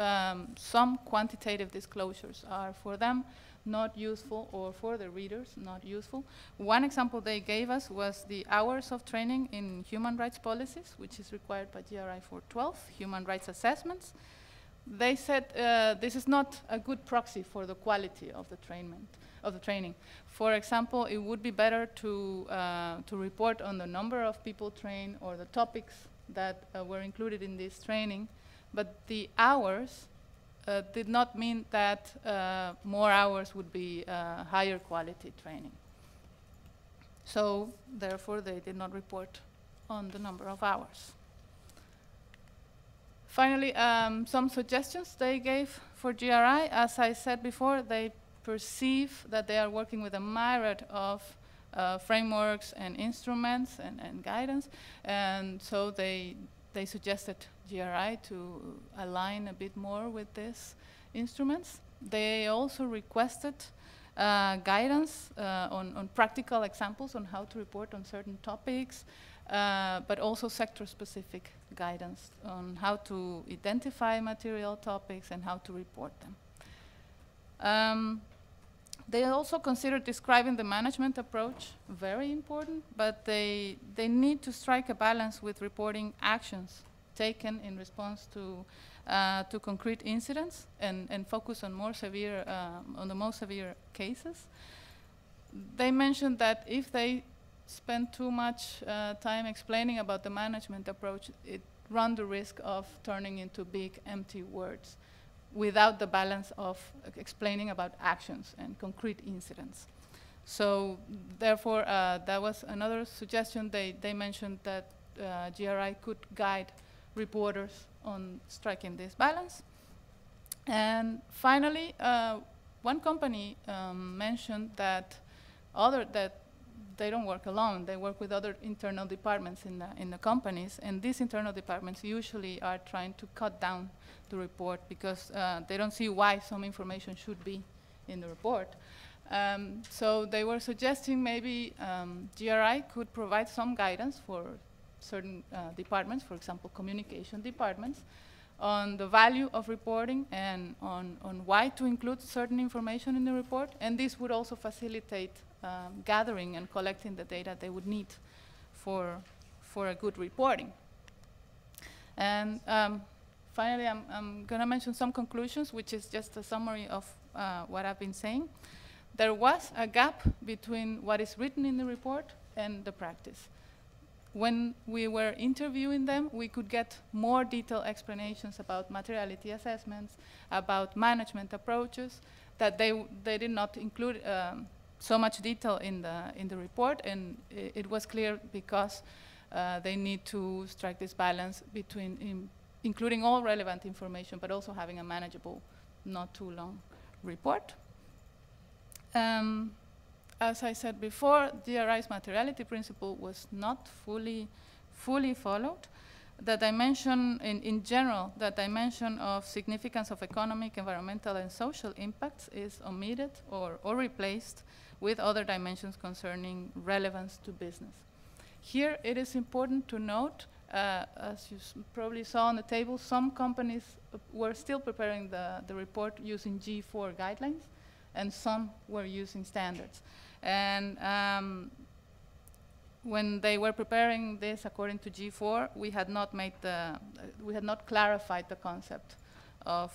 some quantitative disclosures are for them not useful, or for the readers not useful. One example they gave us was the hours of training in human rights policies, which is required by GRI 412, human rights assessments. They said this is not a good proxy for the quality of the of the training. For example, it would be better to report on the number of people trained or the topics that were included in this training, but the hours did not mean that more hours would be higher quality training. So therefore, they did not report on the number of hours. Finally, some suggestions they gave for GRI. As I said before, they perceive that they are working with a myriad of frameworks and instruments and guidance, and so they suggested GRI to align a bit more with these instruments. They also requested guidance on practical examples on how to report on certain topics, but also sector-specific guidance on how to identify material topics and how to report them. They also considered describing the management approach very important, but they need to strike a balance with reporting actions taken in response to concrete incidents and focus on more severe, on the most severe cases. They mentioned that if they spend too much time explaining about the management approach, it runs the risk of turning into big empty words without the balance of explaining about actions and concrete incidents. So therefore, that was another suggestion. They mentioned that GRI could guide reporters on striking this balance. And finally, one company mentioned that they don't work alone. They work with other internal departments in the companies, and these internal departments usually are trying to cut down the report because they don't see why some information should be in the report. So they were suggesting maybe GRI could provide some guidance for certain departments, for example, communication departments, on the value of reporting and on why to include certain information in the report. And this would also facilitate gathering and collecting the data they would need for a good reporting. And finally, I'm going to mention some conclusions, which is just a summary of what I've been saying. There was a gap between what is written in the report and the practice. When we were interviewing them, we could get more detailed explanations about materiality assessments, about management approaches, that they did not include so much detail in the report, and it was clear because they need to strike this balance between including all relevant information, but also having a manageable, not too long report. As I said before, GRI's materiality principle was not fully followed. The dimension, in general, the dimension of significance of economic, environmental, and social impacts is omitted or replaced with other dimensions concerning relevance to business. Here, it is important to note, as you probably saw on the table, some companies were still preparing the report using G4 guidelines, and some were using standards. And when they were preparing this according to G4, we had not clarified the concept of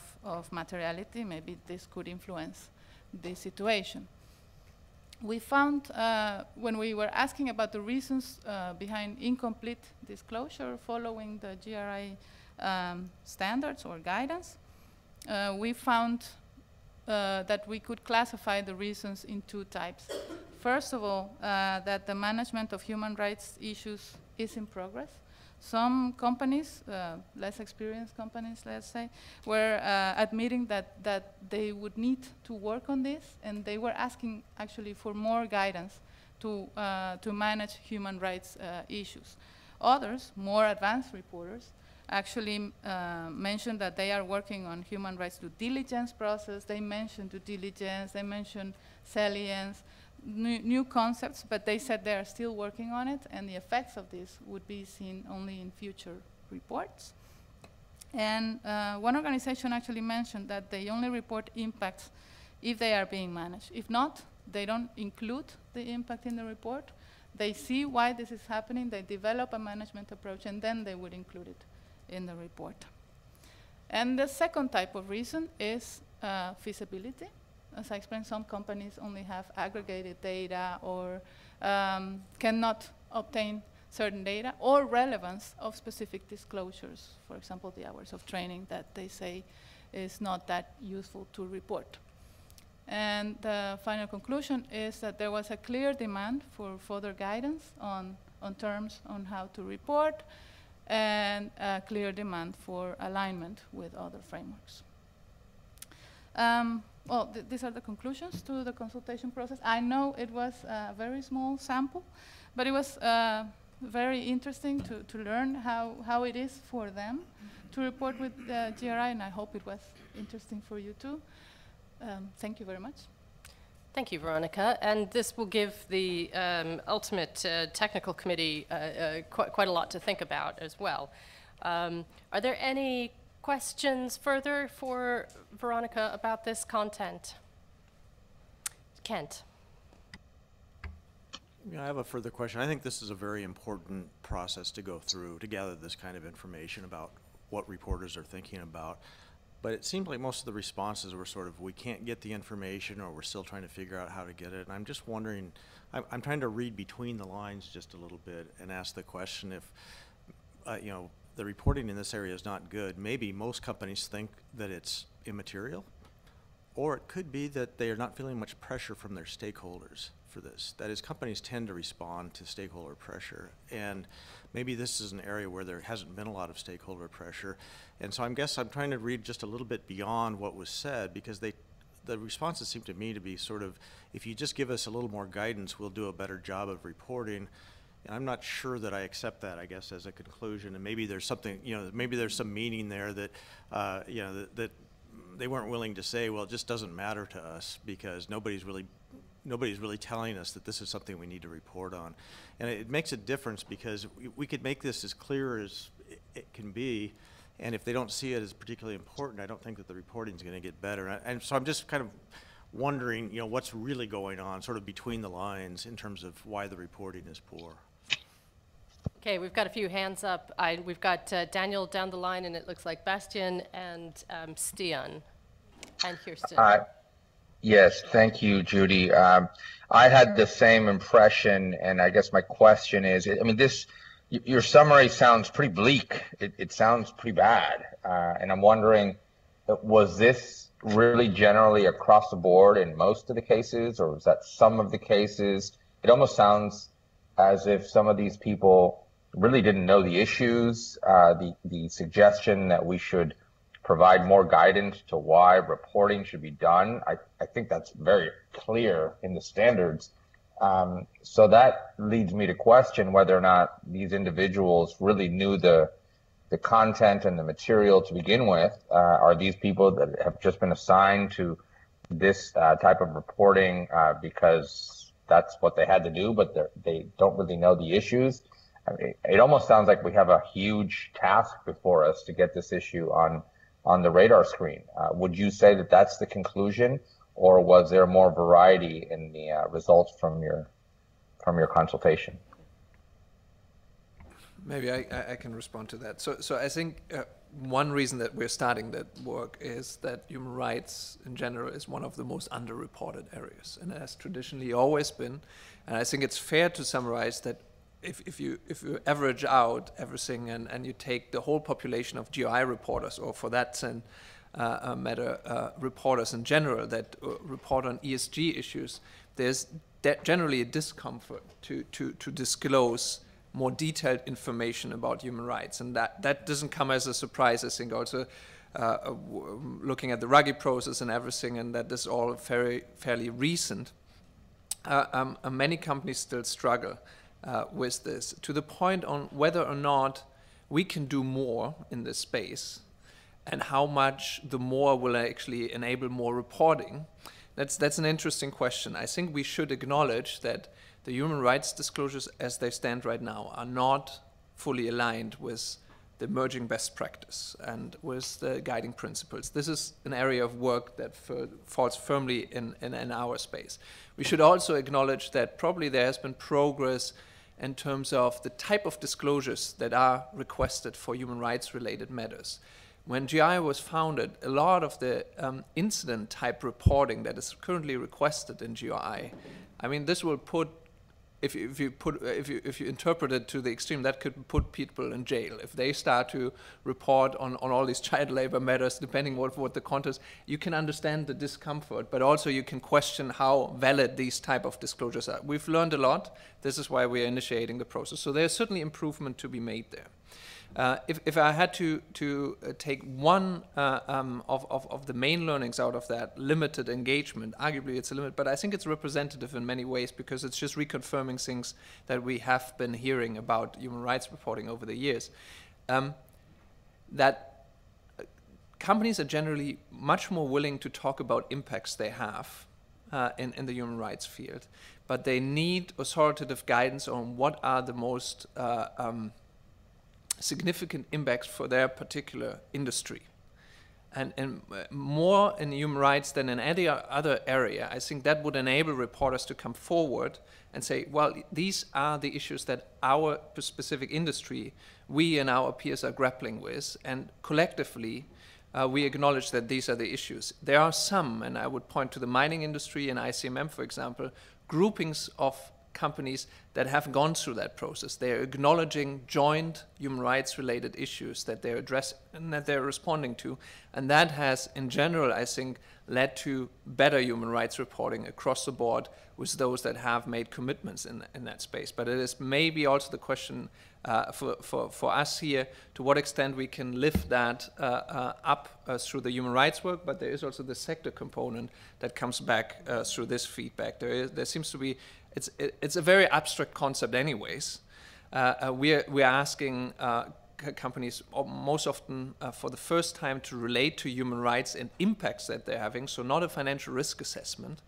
materiality. Maybe this could influence the situation. We found, when we were asking about the reasons behind incomplete disclosure following the GRI standards or guidance, we found that we could classify the reasons in two types. First of all, that the management of human rights issues is in progress. Some companies, less experienced companies, let's say, were admitting that they would need to work on this, and they were asking actually for more guidance to manage human rights issues. Others, more advanced reporters, actually mentioned that they are working on human rights due diligence process. They mentioned due diligence, they mentioned salience, new concepts, but they said they are still working on it, and the effects of this would be seen only in future reports. And one organization actually mentioned that they only report impacts if they are being managed. If not, they don't include the impact in the report. They see why this is happening, they develop a management approach, and then they would include it in the report. And the second type of reason is feasibility. as I explained, some companies only have aggregated data or cannot obtain certain data or relevance of specific disclosures. For example, the hours of training that they say is not that useful to report. And the final conclusion is that there was a clear demand for further guidance on terms on how to report, and a clear demand for alignment with other frameworks. Well, these are the conclusions to the consultation process. I know it was a very small sample, but it was very interesting to learn how it is for them to report with the GRI, and I hope it was interesting for you too. Thank you very much. Thank you, Veronica. And this will give the ultimate technical committee quite a lot to think about as well. Are there any questions further for Veronica about this content? Kent. Yeah, I have a further question. I think this is a very important process to go through to gather this kind of information about what reporters are thinking about. But it seemed like most of the responses were sort of, we can't get the information, or we're still trying to figure out how to get it. And I'm just wondering, I'm trying to read between the lines just a little bit and ask the question if, you know, the reporting in this area is not good. Maybe most companies think that it's immaterial, or it could be that they are not feeling much pressure from their stakeholders for this. That is, companies tend to respond to stakeholder pressure, and maybe this is an area where there hasn't been a lot of stakeholder pressure. And so I'm trying to read just a little bit beyond what was said, because the responses seem to me to be sort of, if you just give us a little more guidance, we'll do a better job of reporting. And I'm not sure that I accept that, I guess, as a conclusion. And maybe there's something, you know, maybe there's some meaning there that, you know, that they weren't willing to say, well, it just doesn't matter to us because nobody's really telling us that this is something we need to report on. And it makes a difference, because we could make this as clear as it can be, and if they don't see it as particularly important, I don't think that the reporting is going to get better. And so I'm just kind of wondering, you know, what's really going on sort of between the lines in terms of why the reporting is poor. Okay, we've got a few hands up. We've got Daniel down the line, and it looks like Bastian and Stian and Kirsten. Yes, thank you, Judy. I had the same impression, and I guess my question is, I mean, your summary sounds pretty bleak. It sounds pretty bad. And I'm wondering, was this really generally across the board in most of the cases, or was that some of the cases? It almost sounds as if some of these people really didn't know the issues. The suggestion that we should provide more guidance to why reporting should be done, I think that's very clear in the standards. So that leads me to question whether or not these individuals really knew the content and the material to begin with. Are these people that have just been assigned to this type of reporting because that's what they had to do, but they don't really know the issues? I mean, it almost sounds like we have a huge task before us to get this issue on the radar screen. Would you say that that's the conclusion, or was there more variety in the results from your consultation? Maybe I can respond to that. So I think one reason that we're starting that work is that human rights in general is one of the most underreported areas, and it has traditionally always been. And I think it's fair to summarize that if you average out everything and you take the whole population of GRI reporters, or for that matter, reporters in general that report on ESG issues, there's generally a discomfort to disclose more detailed information about human rights. And that doesn't come as a surprise, I think, also looking at the Ruggie process and everything, and that is all fairly recent. Many companies still struggle with this, to the point on whether or not we can do more in this space, and how much the more will actually enable more reporting. That's an interesting question. I think we should acknowledge that the human rights disclosures as they stand right now are not fully aligned with the emerging best practice and with the guiding principles. This is an area of work that falls firmly in our space. We should also acknowledge that probably there has been progress in terms of the type of disclosures that are requested for human rights related matters. When GI was founded, a lot of the incident type reporting that is currently requested in GI, I mean, this will put, if you interpret it to the extreme, that could put people in jail. If they start to report on all these child labor matters, depending what the context, you can understand the discomfort, but also you can question how valid these type of disclosures are. We've learned a lot. This is why we're initiating the process. So there's certainly improvement to be made there. If I had to take one of the main learnings out of that limited engagement, arguably it's a limit, but I think it's representative in many ways because it's just reconfirming things that we have been hearing about human rights reporting over the years. That companies are generally much more willing to talk about impacts they have in the human rights field, but they need authoritative guidance on what are the most significant impacts for their particular industry. And more in human rights than in any other area, I think that would enable reporters to come forward and say, well, these are the issues that our specific industry, we and our peers are grappling with, and collectively we acknowledge that these are the issues. There are some, and I would point to the mining industry and ICMM, for example, groupings of companies that have gone through that process. They're acknowledging joint human rights related issues that they're addressing and that they're responding to. And that has, in general, I think, led to better human rights reporting across the board with those that have made commitments in that space. But it is maybe also the question for us here, to what extent we can lift that up through the human rights work, but there is also the sector component that comes back through this feedback. There seems to be, it's a very abstract concept anyways. We're asking companies most often for the first time to relate to human rights and impacts that they're having, so not a financial risk assessment,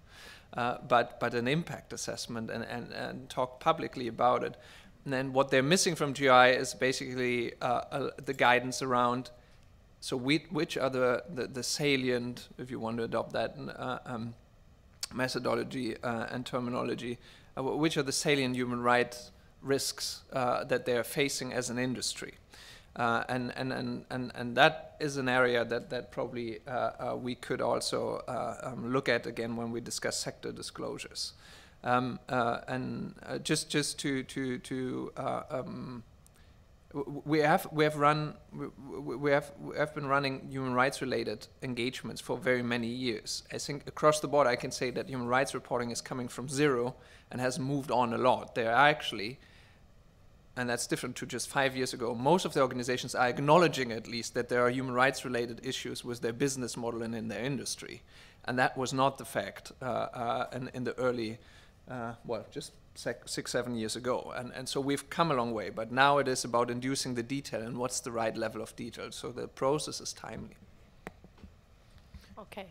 but an impact assessment, and talk publicly about it. And then what they're missing from GI is basically the guidance around, so which are the salient, if you want to adopt that methodology and terminology, which are the salient human rights risks that they're facing as an industry. And that is an area that probably we could also look at again when we discuss sector disclosures. Just to we have been running human rights related engagements for very many years. I think across the board I can say that human rights reporting is coming from zero and has moved on a lot. There are actually, and that's different to just 5 years ago, most of the organizations are acknowledging at least that there are human rights related issues with their business model and in their industry. And that was not the fact in the early, well, just 6-7 years ago. And so we've come a long way, but now it is about inducing the detail and what's the right level of detail. So the process is timely. Okay,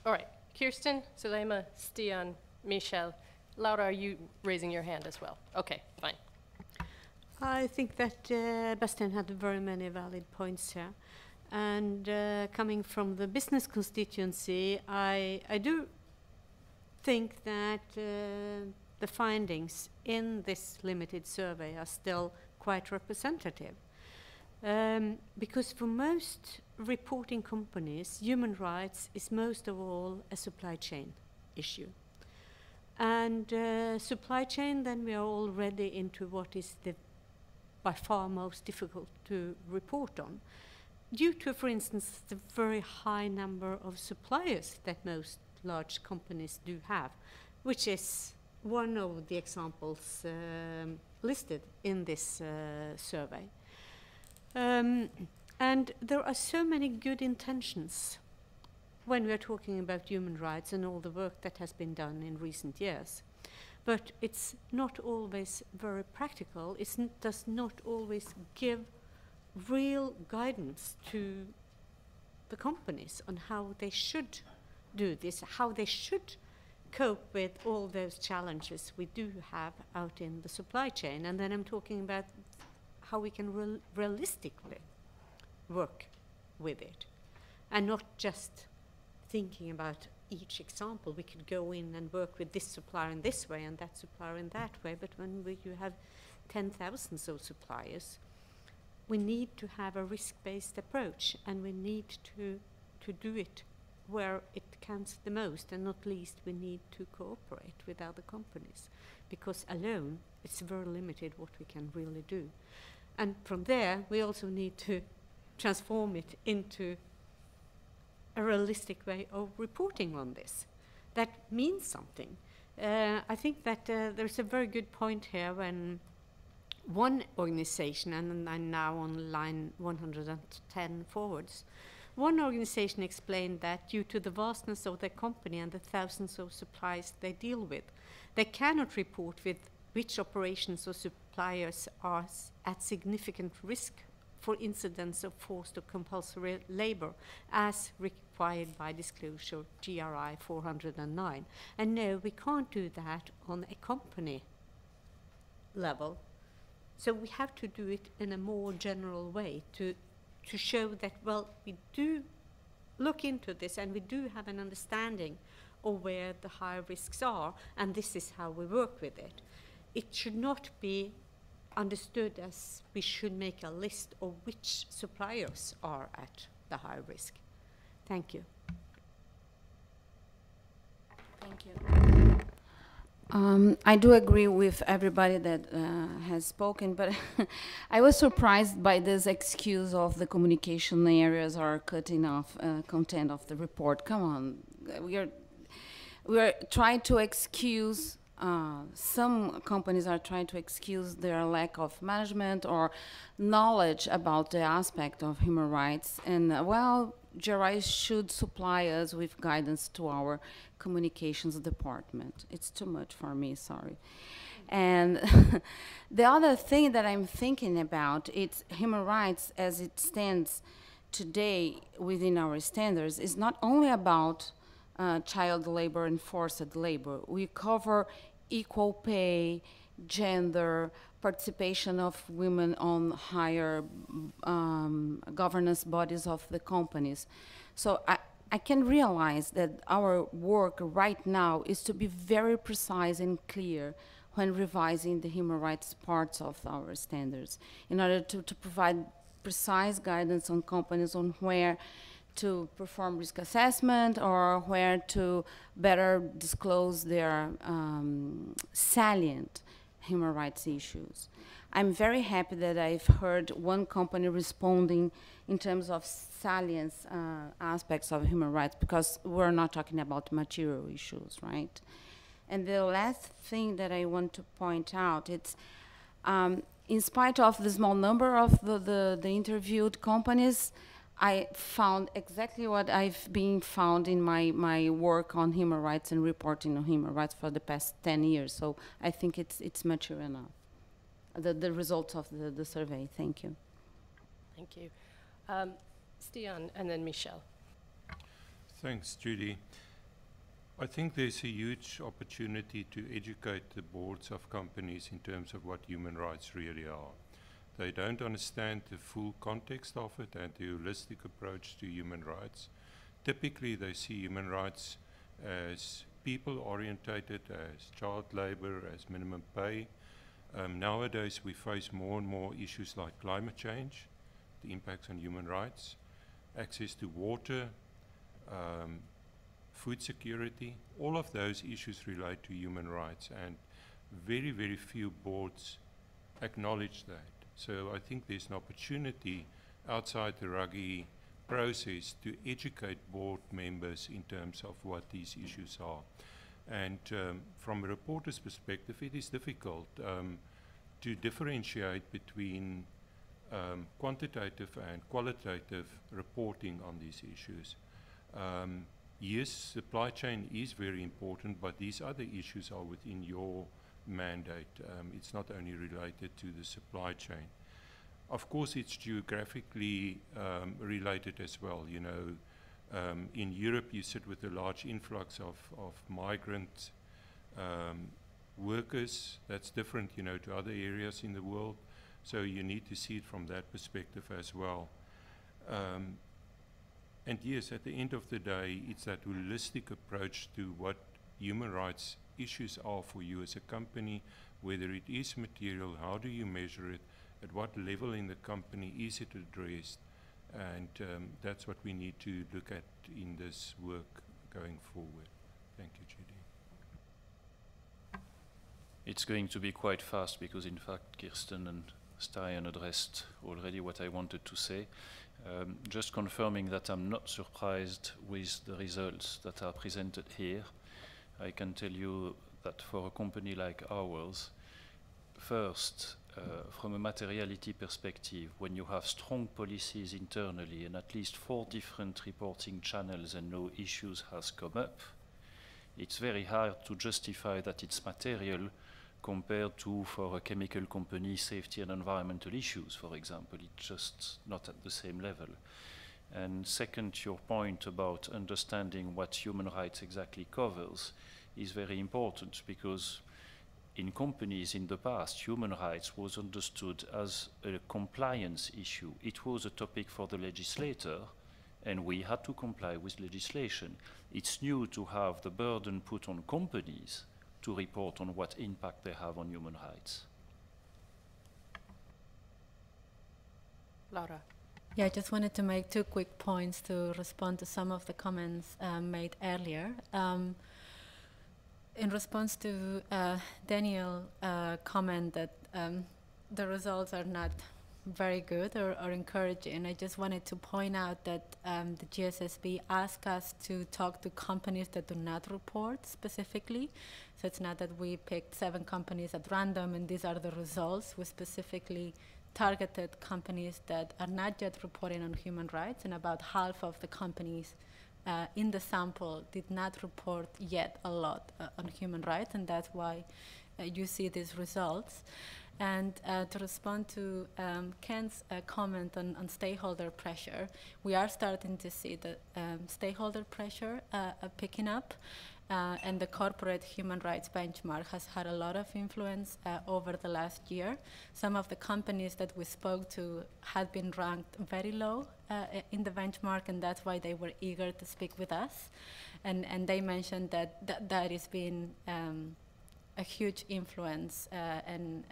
all right, Kirsten, Suleima, Stian, Michel. Laura, are you raising your hand as well? Okay, fine. I think that Bastian had very many valid points here. And coming from the business constituency, I do think that the findings in this limited survey are still quite representative. Because for most reporting companies, human rights is most of all a supply chain issue. And supply chain, then we are already into what is the by far most difficult to report on, due to, for instance, the very high number of suppliers that most large companies do have, which is one of the examples listed in this survey. And there are so many good intentions when we are talking about human rights and all the work that has been done in recent years. But it's not always very practical. It does not always give real guidance to the companies on how they should do this, how they should cope with all those challenges we do have out in the supply chain. And then I'm talking about how we can realistically work with it, and not just thinking about each example. We could go in and work with this supplier in this way and that supplier in that way, but when you have 10,000 of suppliers, we need to have a risk-based approach, and we need to do it where it counts the most, and not least we need to cooperate with other companies, because alone it's very limited what we can really do. And from there we also need to transform it into a realistic way of reporting on this. That means something. I think that there's a very good point here when one organization, and I'm now on line 110 forwards, one organization explained that due to the vastness of their company and the thousands of suppliers they deal with, they cannot report with which operations or suppliers are at significant risk for incidents of forced or compulsory labor as required by Disclosure GRI 409. And no, we can't do that on a company level. So we have to do it in a more general way to show that, well, we do look into this and we do have an understanding of where the high risks are, and this is how we work with it. It should not be understood as we should make a list of which suppliers are at the high risk. Thank you. Thank you. I do agree with everybody that has spoken, but I was surprised by this excuse of the communication areas are cutting off content of the report. Come on, we are trying to excuse. Some companies are trying to excuse their lack of management or knowledge about the aspect of human rights, and well, GRI should supply us with guidance to our communications department. It's too much for me, sorry. And the other thing that I'm thinking about, it's human rights as it stands today within our standards is not only about child labor and forced labor. We cover equal pay, gender, participation of women on higher governance bodies of the companies. So I can realize that our work right now is to be very precise and clear when revising the human rights parts of our standards in order to provide precise guidance on companies on where to perform risk assessment or where to better disclose their salient human rights issues. I'm very happy that I've heard one company responding in terms of salience aspects of human rights, because we're not talking about material issues, right? And the last thing that I want to point out, it's in spite of the small number of the interviewed companies, I found exactly what I've been found in my work on human rights and reporting on human rights for the past 10 years. So I think it's mature enough, the results of the survey. Thank you. Thank you. Stian and then Michelle. Thanks, Judy. I think there's a huge opportunity to educate the boards of companies in terms of what human rights really are. They don't understand the full context of it and the holistic approach to human rights. Typically, they see human rights as people-orientated, as child labor, as minimum pay. Nowadays, we face more and more issues like climate change, the impacts on human rights, access to water, food security. All of those issues relate to human rights, and very, very few boards acknowledge that. So I think there's an opportunity outside the RUGI process to educate board members in terms of what these issues are. And from a reporter's perspective, it is difficult to differentiate between quantitative and qualitative reporting on these issues. Yes, supply chain is very important, but these other issues are within your mandate. It's not only related to the supply chain. Of course, it's geographically related as well. You know, in Europe, you sit with a large influx of migrant workers. That's different, you know, to other areas in the world. So you need to see it from that perspective as well. And yes, at the end of the day, it's that holistic approach to what human rights issues are for you as a company, whether it is material, how do you measure it, at what level in the company is it addressed, and that's what we need to look at in this work going forward. Thank you, Judy. It's going to be quite fast because, in fact, Kirsten and Stein addressed already what I wanted to say. Just confirming that I'm not surprised with the results that are presented here. I can tell you that for a company like ours, first, from a materiality perspective, when you have strong policies internally and at least 4 different reporting channels and no issues has come up, it's very hard to justify that it's material compared to, for a chemical company, safety and environmental issues, for example. It's just not at the same level. And second, your point about understanding what human rights exactly covers is very important, because in companies in the past, human rights was understood as a compliance issue. It was a topic for the legislator, and we had to comply with legislation. It's new to have the burden put on companies to report on what impact they have on human rights. Laura. Yeah, I just wanted to make 2 quick points to respond to some of the comments made earlier. In response to Daniel's comment that the results are not very good or encouraging, I just wanted to point out that the GSSB asked us to talk to companies that do not report specifically. So it's not that we picked 7 companies at random and these are the results. We specifically targeted companies that are not yet reporting on human rights, and about half of the companies in the sample did not report yet a lot on human rights, and that's why you see these results. And to respond to Ken's comment on stakeholder pressure, we are starting to see the stakeholder pressure picking up, and the corporate human rights benchmark has had a lot of influence over the last year. Some of the companies that we spoke to had been ranked very low in the benchmark, and that's why they were eager to speak with us. And they mentioned that has been a huge influence and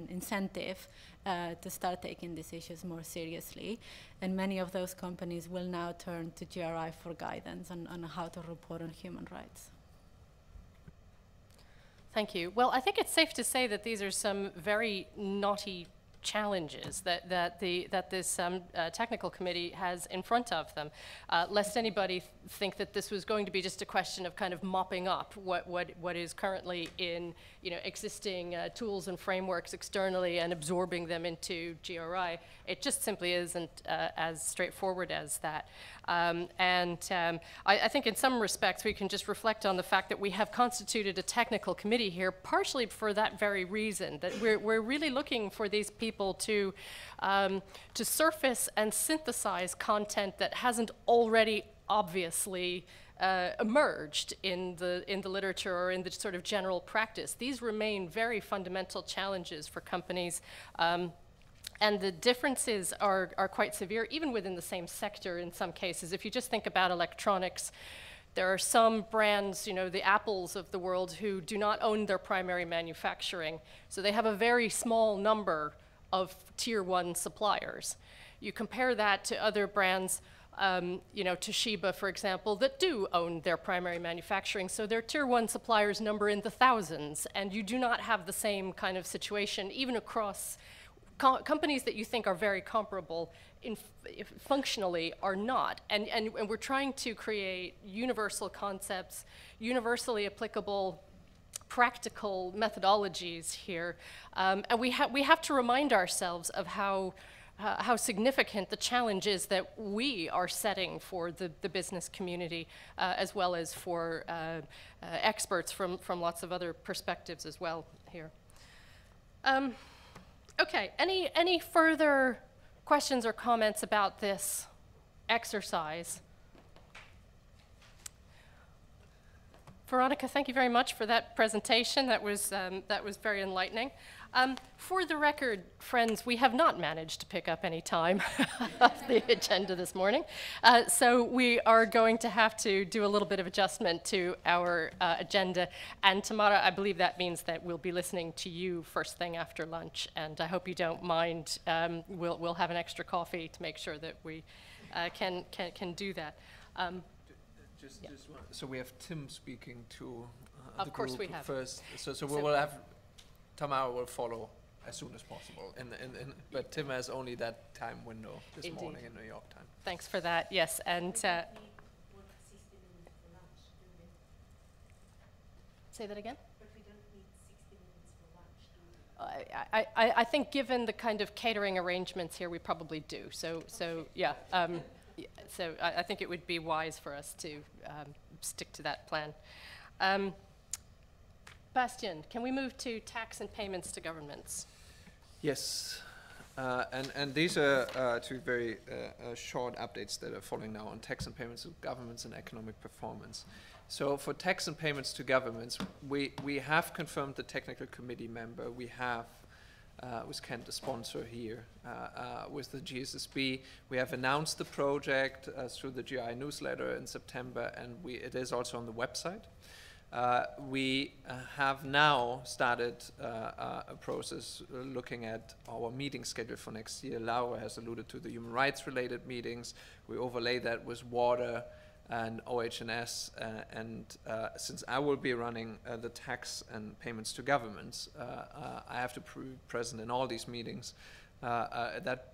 incentive to start taking these issues more seriously. And many of those companies will now turn to GRI for guidance on how to report on human rights. Thank you. Well, I think it's safe to say that these are some very knotty challenges that this technical committee has in front of them, lest anybody think that this was going to be just a question of kind of mopping up what is currently in existing tools and frameworks externally and absorbing them into GRI. It just simply isn't as straightforward as that. I think in some respects we can just reflect on the fact that we have constituted a technical committee here partially for that very reason, that we're really looking for these people to surface and synthesize content that hasn't already obviously emerged in the literature or in the sort of general practice. These remain very fundamental challenges for companies. And the differences are quite severe, even within the same sector in some cases. If you just think about electronics, there are some brands, the Apples of the world, who do not own their primary manufacturing. So they have a very small number of tier 1 suppliers. You compare that to other brands, Toshiba, for example, that do own their primary manufacturing. So their tier 1 suppliers number in the thousands, and you do not have the same kind of situation, even across companies that you think are very comparable functionally are not. And we're trying to create universal concepts, universally applicable practical methodologies here. And we have to remind ourselves of how significant the challenge is that we are setting for the business community, as well as for experts from lots of other perspectives as well here. Okay, any further questions or comments about this exercise? Veronica, thank you very much for that presentation. That was very enlightening. For the record, friends, we have not managed to pick up any time off the agenda this morning. So we are going to have to do a little bit of adjustment to our agenda. And Tamara, I believe that means that we'll be listening to you first thing after lunch. And I hope you don't mind. We'll have an extra coffee to make sure that we can do that. So we have Tim speaking to Of the course group we have. first. So we will have, Tamara will follow as soon as possible. But Tim has only that time window this Indeed. morning in New York time. Thanks for that, yes. And say that again? I think given the kind of catering arrangements here, we probably do. So yeah. So I think it would be wise for us to stick to that plan. Bastien, can we move to tax and payments to governments? Yes, and these are two very short updates that are following now on tax and payments to governments and economic performance. So for tax and payments to governments, we have confirmed the technical committee member. We have, with Kent, the sponsor here, with the GSSB. We have announced the project through the GRI newsletter in September, and it is also on the website. We have now started a process looking at our meeting schedule for next year. Laura has alluded to the human rights related meetings. We overlay that with water and OH&S, and since I will be running the tax and payments to governments, I have to be present in all these meetings. That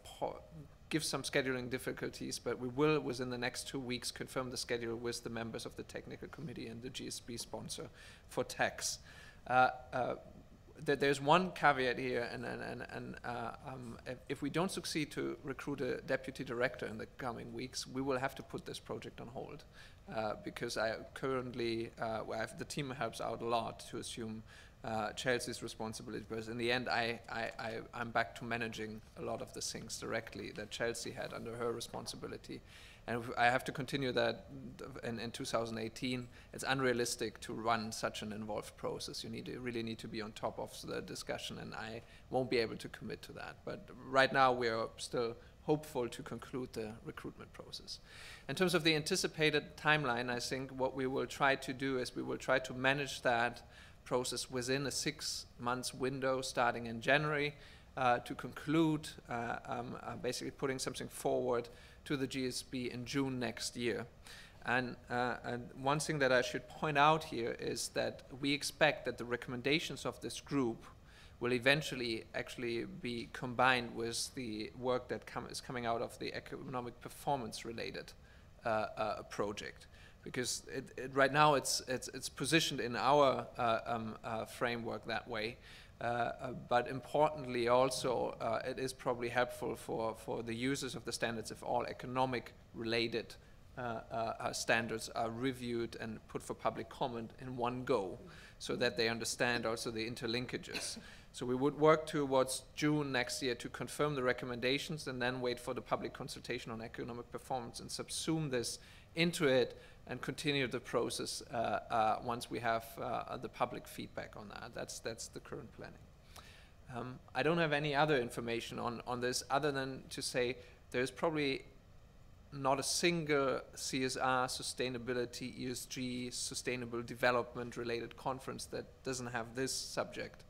gives some scheduling difficulties, but we will, within the next 2 weeks, confirm the schedule with the members of the technical committee and the GSB sponsor for tax. There's one caveat here, and if we don't succeed to recruit a deputy director in the coming weeks, we will have to put this project on hold, because I currently, the team helps out a lot to assume Chelsea's responsibility, because in the end I'm back to managing a lot of the things directly that Chelsea had under her responsibility. And I have to continue that in 2018. It's unrealistic to run such an involved process. You really need to be on top of the discussion, and I won't be able to commit to that. But right now we are still hopeful to conclude the recruitment process. In terms of the anticipated timeline, I think what we will try to do is we will try to manage that process within a 6 months window starting in January to conclude basically putting something forward to the GSB in June next year. And one thing that I should point out here is that we expect that the recommendations of this group will eventually actually be combined with the work that is coming out of the economic performance related project. Because right now it's positioned in our framework that way, but importantly also it is probably helpful for the users of the standards if all economic related standards are reviewed and put for public comment in one go, so that they understand also the interlinkages. So we would work towards June next year to confirm the recommendations and then wait for the public consultation on economic performance and subsume this into it and continue the process once we have the public feedback on that. That's the current planning. I don't have any other information on this other than to say there's probably not a single CSR, sustainability, ESG, sustainable development related conference that doesn't have this subject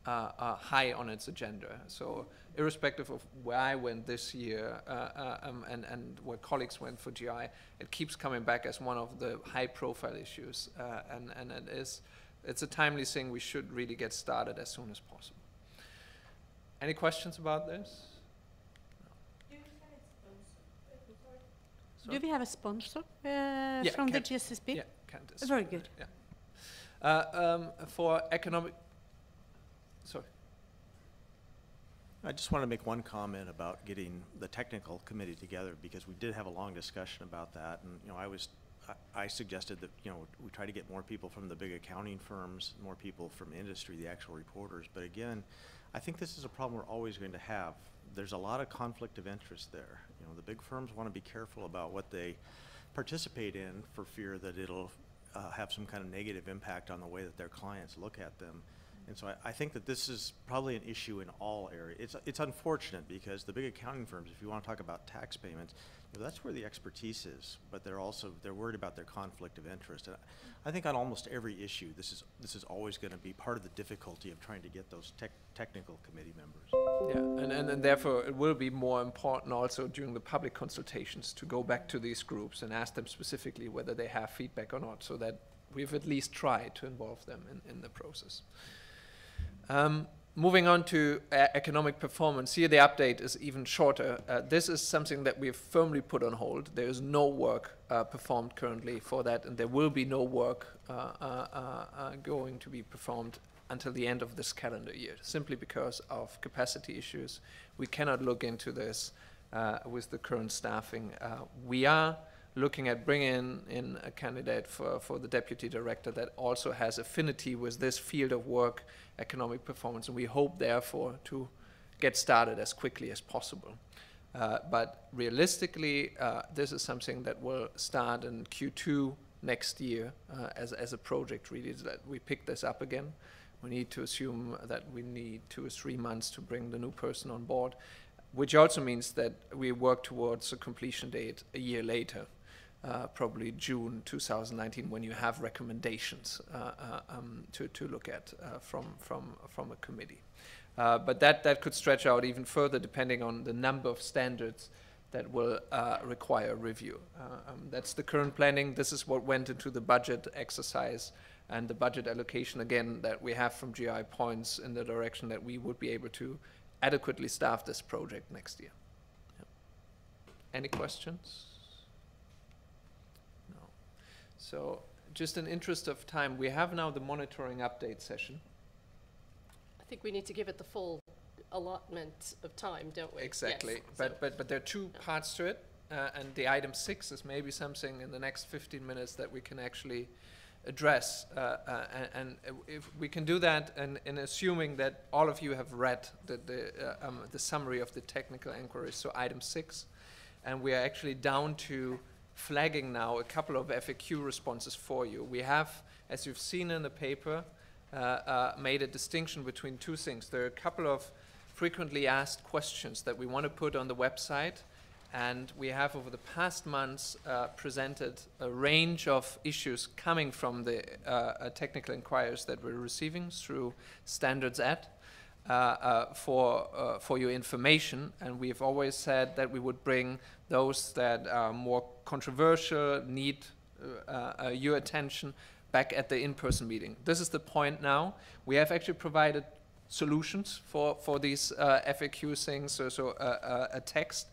high on its agenda. So irrespective of where I went this year and where colleagues went for GI, it keeps coming back as one of the high profile issues, and it's a timely thing. We should really get started as soon as possible. Any questions about this? Do we have a sponsor Yeah, from the Kent. GSSB? Yeah, Kent is. Very good. Yeah. For economic, sorry. I just want to make one comment about getting the technical committee together, because we did have a long discussion about that, and I suggested that we try to get more people from the big accounting firms, more people from industry, the actual reporters. But again, I think this is a problem we're always going to have. There's a lot of conflict of interest there. The big firms want to be careful about what they participate in for fear that it'll have some kind of negative impact on the way that their clients look at them. And so I think that this is probably an issue in all areas. It's unfortunate because the big accounting firms, if you want to talk about tax payments, you know, that's where the expertise is, but they're worried about their conflict of interest. And I think on almost every issue, this is always going to be part of the difficulty of trying to get those technical committee members. Yeah, and therefore it will be more important also during the public consultations to go back to these groups and ask them specifically whether they have feedback or not, so that we've at least tried to involve them in the process. Moving on to economic performance, here the update is even shorter. This is something that we've firmly put on hold. There is no work performed currently for that, and there will be no work going to be performed until the end of this calendar year, simply because of capacity issues. We cannot look into this with the current staffing. We are looking at bringing in a candidate for the deputy director that also has affinity with this field of work, economic performance, and we hope therefore to get started as quickly as possible. But realistically, this is something that will start in Q2 next year as a project, really, that we pick this up again. We need to assume that we need 2 or 3 months to bring the new person on board, which also means that we work towards a completion date a year later. Probably June 2019, when you have recommendations to look at from a committee. But that could stretch out even further depending on the number of standards that will require review. That's the current planning. This is what went into the budget exercise, and the budget allocation, again, that we have from GI points in the direction that we would be able to adequately staff this project next year. Yeah. Any questions? So, just in interest of time, we have now the monitoring update session. I think we need to give it the full allotment of time, don't we? Exactly, yes. but there are 2 parts to it, and the item 6 is maybe something in the next 15 minutes that we can actually address, and if we can do that, and assuming that all of you have read the summary of the technical inquiries, so item 6, and we are actually down to flagging now a couple of FAQ responses for you. We have, as you've seen in the paper, made a distinction between 2 things. There are a couple of frequently asked questions that we want to put on the website, and we have over the past months presented a range of issues coming from the technical inquiries that we're receiving through Standards Ed for your information, and we've always said that we would bring those that are more controversial, need your attention, back at the in-person meeting. This is the point now. We have actually provided solutions for these FAQ things, so a text.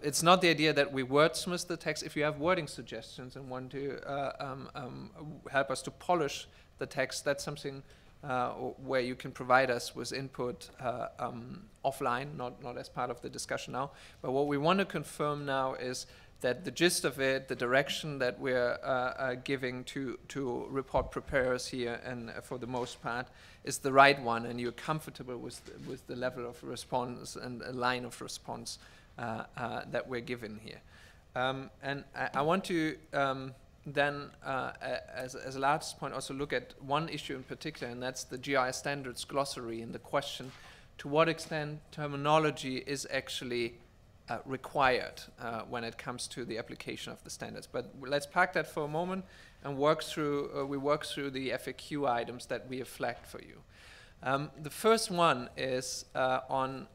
It's not the idea that we wordsmith the text. If you have wording suggestions and want to help us to polish the text, that's something where you can provide us with input offline, not as part of the discussion now. But what we want to confirm now is that the gist of it, the direction that we're giving to report preparers here, and for the most part, is the right one, and you're comfortable with the level of response and a line of response that we're given here. And I want to then, as a last point, also look at one issue in particular, and that's the GI standards glossary, and the question to what extent terminology is actually required when it comes to the application of the standards. But let's park that for a moment and work through the FAQ items that we have flagged for you. The first one is on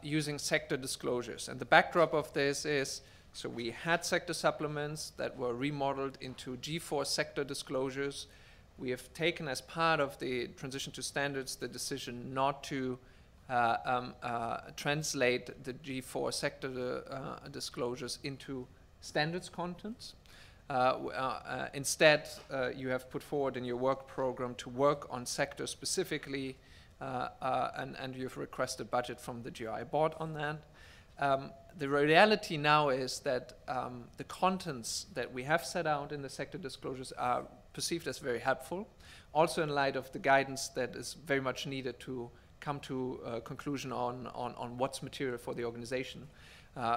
using sector disclosures, and the backdrop of this is, so we had sector supplements that were remodeled into G4 sector disclosures. We have taken, as part of the transition to standards, the decision not to translate the G4 sector disclosures into standards contents. Instead, you have put forward in your work program to work on sector specifically, and you've requested budget from the GI board on that. The reality now is that the contents that we have set out in the sector disclosures are perceived as very helpful, also in light of the guidance that is very much needed to come to a conclusion on what's material for the organization.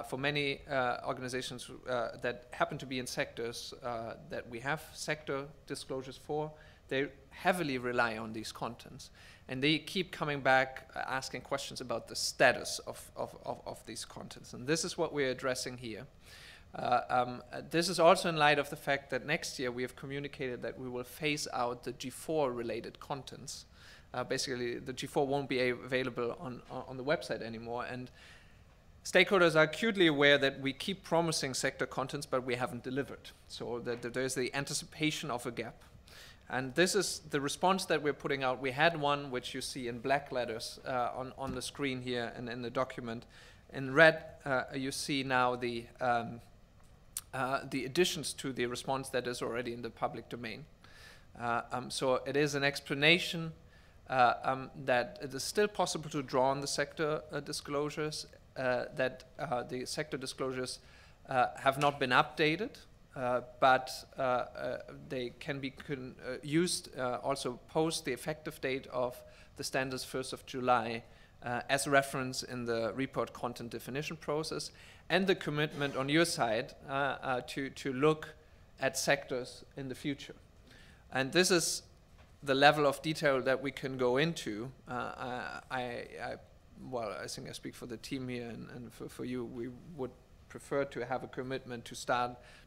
For many organizations that happen to be in sectors that we have sector disclosures for, they heavily rely on these contents. And they keep coming back asking questions about the status of these contents. And this is what we're addressing here. This is also in light of the fact that next year we have communicated that we will phase out the G4 related contents. Basically, the G4 won't be available on the website anymore. And stakeholders are acutely aware that we keep promising sector contents, but we haven't delivered. So there's the anticipation of a gap. And this is the response that we're putting out. We had one which you see in black letters on the screen here and in the document. In red, you see now the additions to the response that is already in the public domain. So it is an explanation that it is still possible to draw on the sector disclosures, that the sector disclosures have not been updated, but they can be used also post the effective date of the standards 1st of July as reference in the report content definition process, and the commitment on your side to look at sectors in the future. And this is the level of detail that we can go into. Well, I think I speak for the team here, and for you, we would prefer to have a commitment to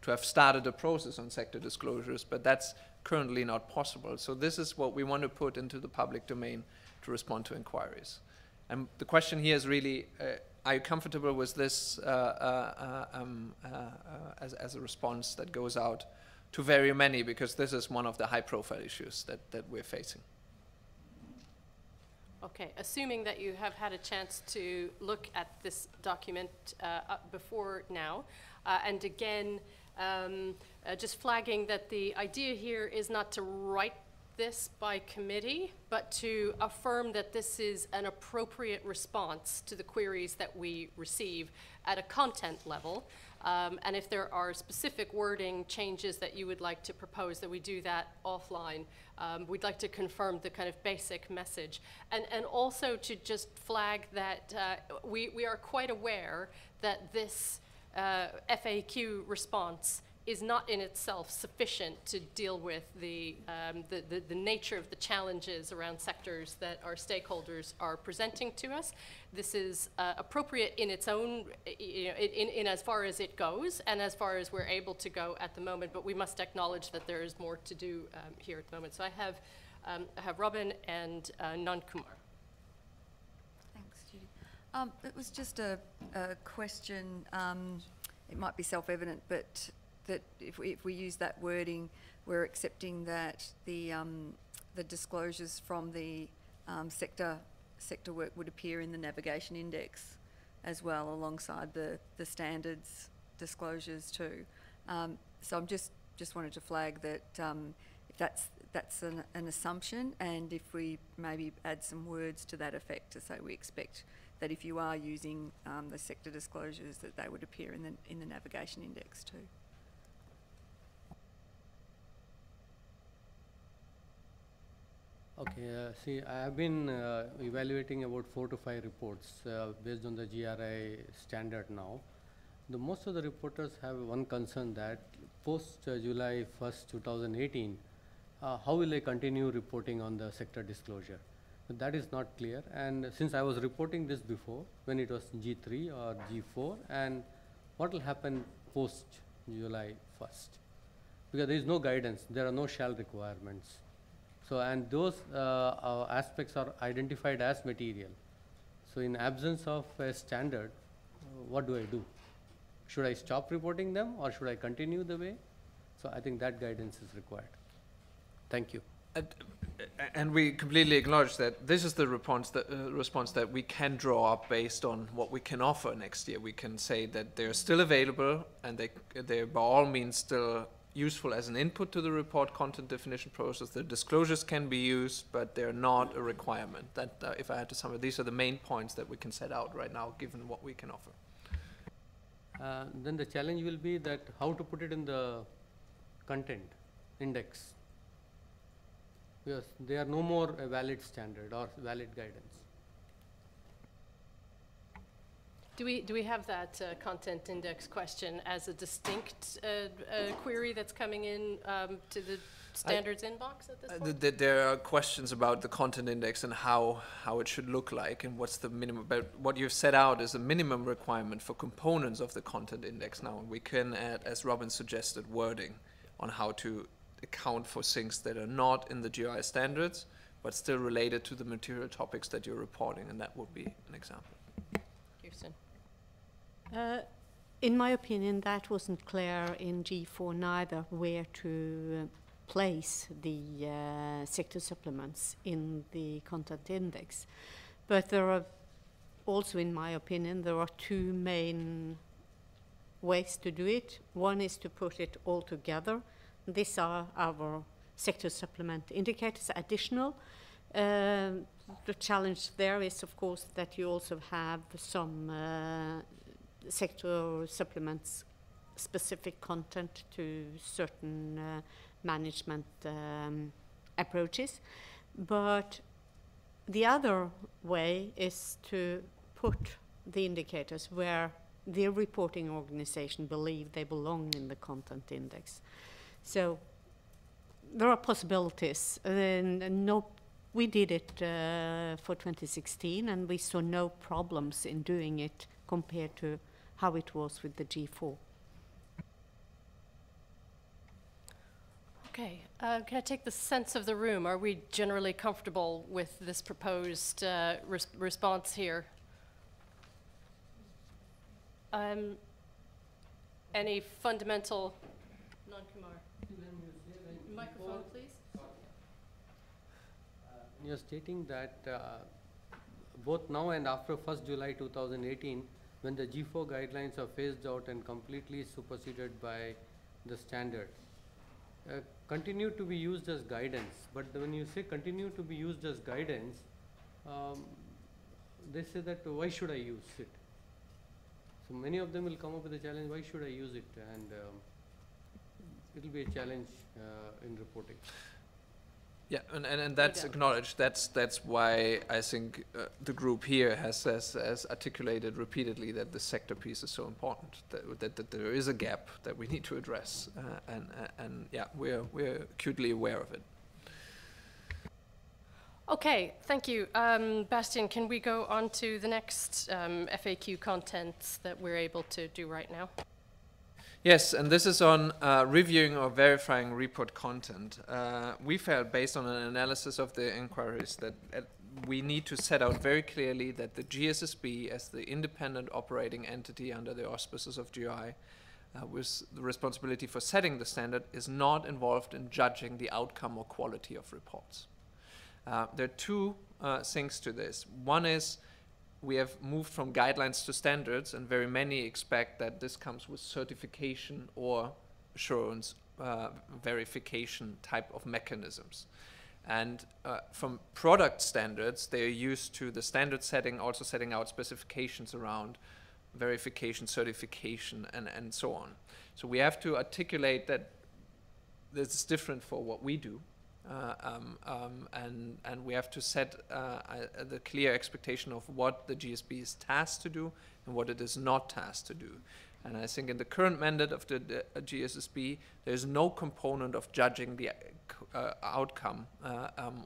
have started a process on sector disclosures, but that's currently not possible. So this is what we want to put into the public domain to respond to inquiries. And the question here is really, are you comfortable with this as a response that goes out to very many, because this is one of the high-profile issues that we're facing. Okay, assuming that you have had a chance to look at this document before now, and again, just flagging that the idea here is not to write this by committee, but to affirm that this is an appropriate response to the queries that we receive at a content level. And if there are specific wording changes that you would like to propose, that we do that offline. We'd like to confirm the kind of basic message. And also to just flag that we are quite aware that this FAQ response is not in itself sufficient to deal with the nature of the challenges around sectors that our stakeholders are presenting to us. This is appropriate in its own, in as far as it goes and as far as we're able to go at the moment, but we must acknowledge that there is more to do here at the moment. So I have Robin and Nan Kumar. Thanks, Judy. It was just a question, it might be self-evident, but that if we use that wording, we're accepting that the disclosures from the sector work would appear in the navigation index as well, alongside the standards disclosures too. So I'm just wanted to flag that if that's an assumption, and if we maybe add some words to that effect to say we expect that if you are using the sector disclosures, that they would appear in the navigation index too. Okay, see, I have been evaluating about 4 to 5 reports based on the GRI standard now. Most of the reporters have one concern, that post July 1st, 2018, how will they continue reporting on the sector disclosure? But that is not clear, and since I was reporting this before, when it was G3 or G4, and what will happen post July 1st? Because there is no guidance, there are no shall requirements. So, and those aspects are identified as material. So in absence of a standard, what do I do? Should I stop reporting them, or should I continue the way? So I think that guidance is required. Thank you. And we completely acknowledge that this is the response that we can draw up based on what we can offer next year. We can say that they're still available, and they're by all means still useful as an input to the report content definition process. The disclosures can be used, but they're not a requirement. That, if I had to sum it, these are the main points that we can set out right now, given what we can offer. Then the challenge will be that how to put it in the content index, because they are no more a valid standard or valid guidance. Do we have that content index question as a distinct query that's coming in to the standards inbox at this point? There are questions about the content index and how it should look like and what's the minimum. But what you've set out is a minimum requirement for components of the content index now. We can add, as Robin suggested, wording on how to account for things that are not in the GRI standards, but still related to the material topics that you're reporting, and that would be an example. Kirsten. In my opinion, that wasn't clear in G4 neither, where to place the sector supplements in the content index. But there are also, in my opinion, there are two main ways to do it. One is to put it all together. These are our sector supplement indicators, additional. The challenge there is, of course, that you also have some sector supplements specific content to certain management approaches. But the other way is to put the indicators where the reporting organization believe they belong in the content index. So there are possibilities, and we did it for 2016, and we saw no problems in doing it compared to how it was with the G4. Okay, can I take the sense of the room? Are we generally comfortable with this proposed response here? Any fundamental non-Kumar? Microphone, please. You're stating that both now and after 1st July 2018, when the G4 guidelines are phased out and completely superseded by the standard, continue to be used as guidance. But when you say continue to be used as guidance, they say that why should I use it? So many of them will come up with a challenge, why should I use it? And it will be a challenge in reporting. Yeah, and that's acknowledged. That's why I think the group here has articulated repeatedly that the sector piece is so important, that there is a gap that we need to address, and yeah, we're acutely aware of it. Okay, thank you. Bastian, can we go on to the next FAQ contents that we're able to do right now? Yes, and this is on reviewing or verifying report content. We felt, based on an analysis of the inquiries, that we need to set out very clearly that the GSSB, as the independent operating entity under the auspices of GRI, with the responsibility for setting the standard, is not involved in judging the outcome or quality of reports. There are two things to this. One is, we have moved from guidelines to standards, and very many expect that this comes with certification or assurance verification type of mechanisms. And from product standards, they are used to the standard setting, also setting out specifications around verification, certification, and so on. So we have to articulate that this is different for what we do. And we have to set the clear expectation of what the GSB is tasked to do and what it is not tasked to do. And I think in the current mandate of the GSSB, there is no component of judging the outcome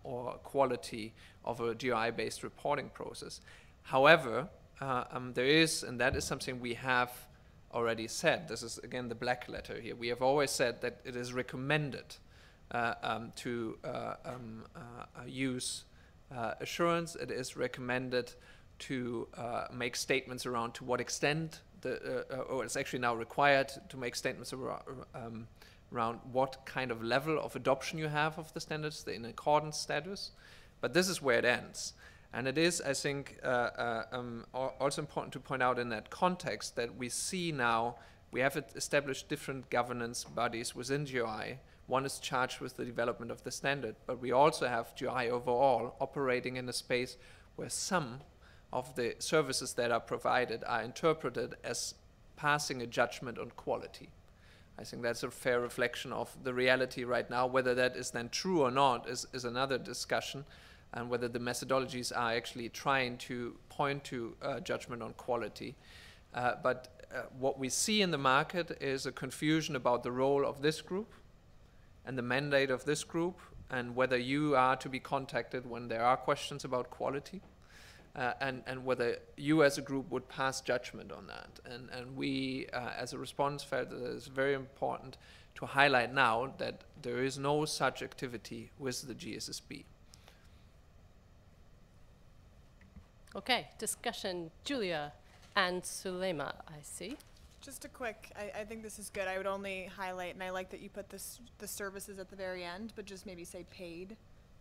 or quality of a GRI-based reporting process. However, there is, and that is something we have already said, this is again the black letter here, we have always said that it is recommended to use assurance. It is recommended to make statements around to what extent, or it's actually now required to make statements around what kind of level of adoption you have of the standards, the in accordance status. But this is where it ends. And it is, I think, also important to point out in that context that we see now, we have established different governance bodies within GRI. One is charged with the development of the standard, but we also have GRI overall operating in a space where some of the services that are provided are interpreted as passing a judgment on quality. I think that's a fair reflection of the reality right now. Whether that is then true or not is another discussion. and whether the methodologies are actually trying to point to judgment on quality. But what we see in the market is a confusion about the role of this group and the mandate of this group, and whether you are to be contacted when there are questions about quality, and whether you as a group would pass judgment on that. And we, as a response, felt that it is very important to highlight now that there is no such activity with the GSSB. Okay, discussion. Julia and Sulema, I see. Just a quick, I think this is good. I would only highlight, and I like that you put the services at the very end, but just maybe say paid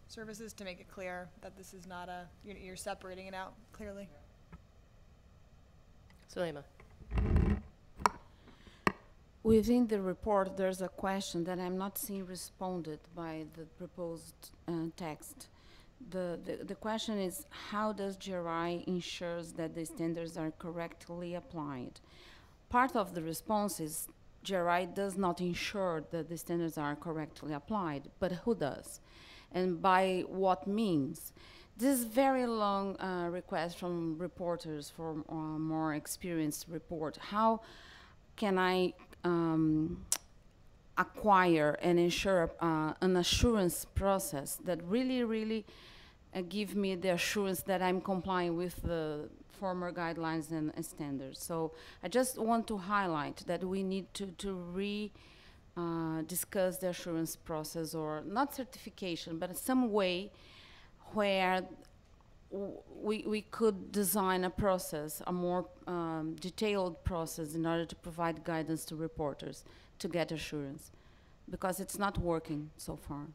services to make it clear that this is not a, you're separating it out clearly. Sulema. Within the report, there's a question that I'm not seeing responded by the proposed text. The question is, how does GRI ensures that the standards are correctly applied? Part of the response is GRI does not ensure that the standards are correctly applied, but who does? And by what means? This very long request from reporters for more experienced report. How can I acquire and ensure an assurance process that really give me the assurance that I'm complying with the former guidelines and standards? So I just want to highlight that we need to discuss the assurance process, or not certification, but some way where we could design a process, a more detailed process, in order to provide guidance to reporters to get assurance, because it's not working so far.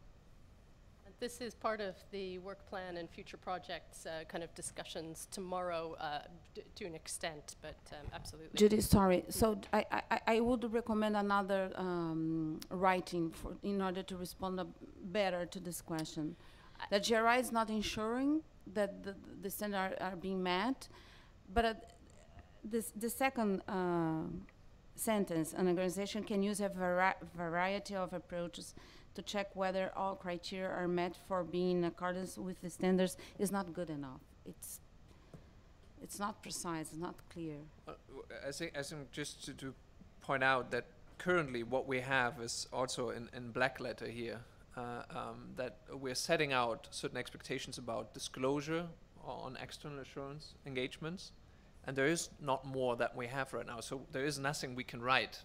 This is part of the work plan and future projects kind of discussions tomorrow to an extent, but absolutely. Judy, sorry. So I would recommend another writing in order to respond better to this question. That GRI is not ensuring that the standards are being met, but the second sentence, an organization can use a variety of approaches to check whether all criteria are met for being in accordance with the standards, is not good enough. It's not precise, it's not clear. I think just to point out that currently what we have is also in black letter here, that we're setting out certain expectations about disclosure on external assurance engagements, and there is not more that we have right now, so there is nothing we can write.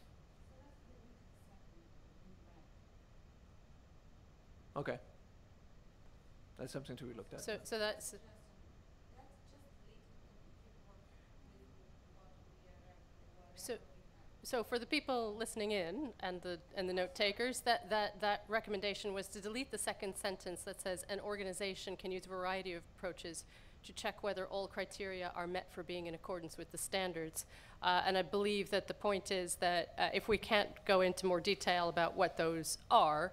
Okay, that's something to be looked at. So that's. So for the people listening in and the note takers, that recommendation was to delete the second sentence that says an organization can use a variety of approaches to check whether all criteria are met for being in accordance with the standards. And I believe that the point is that if we can't go into more detail about what those are,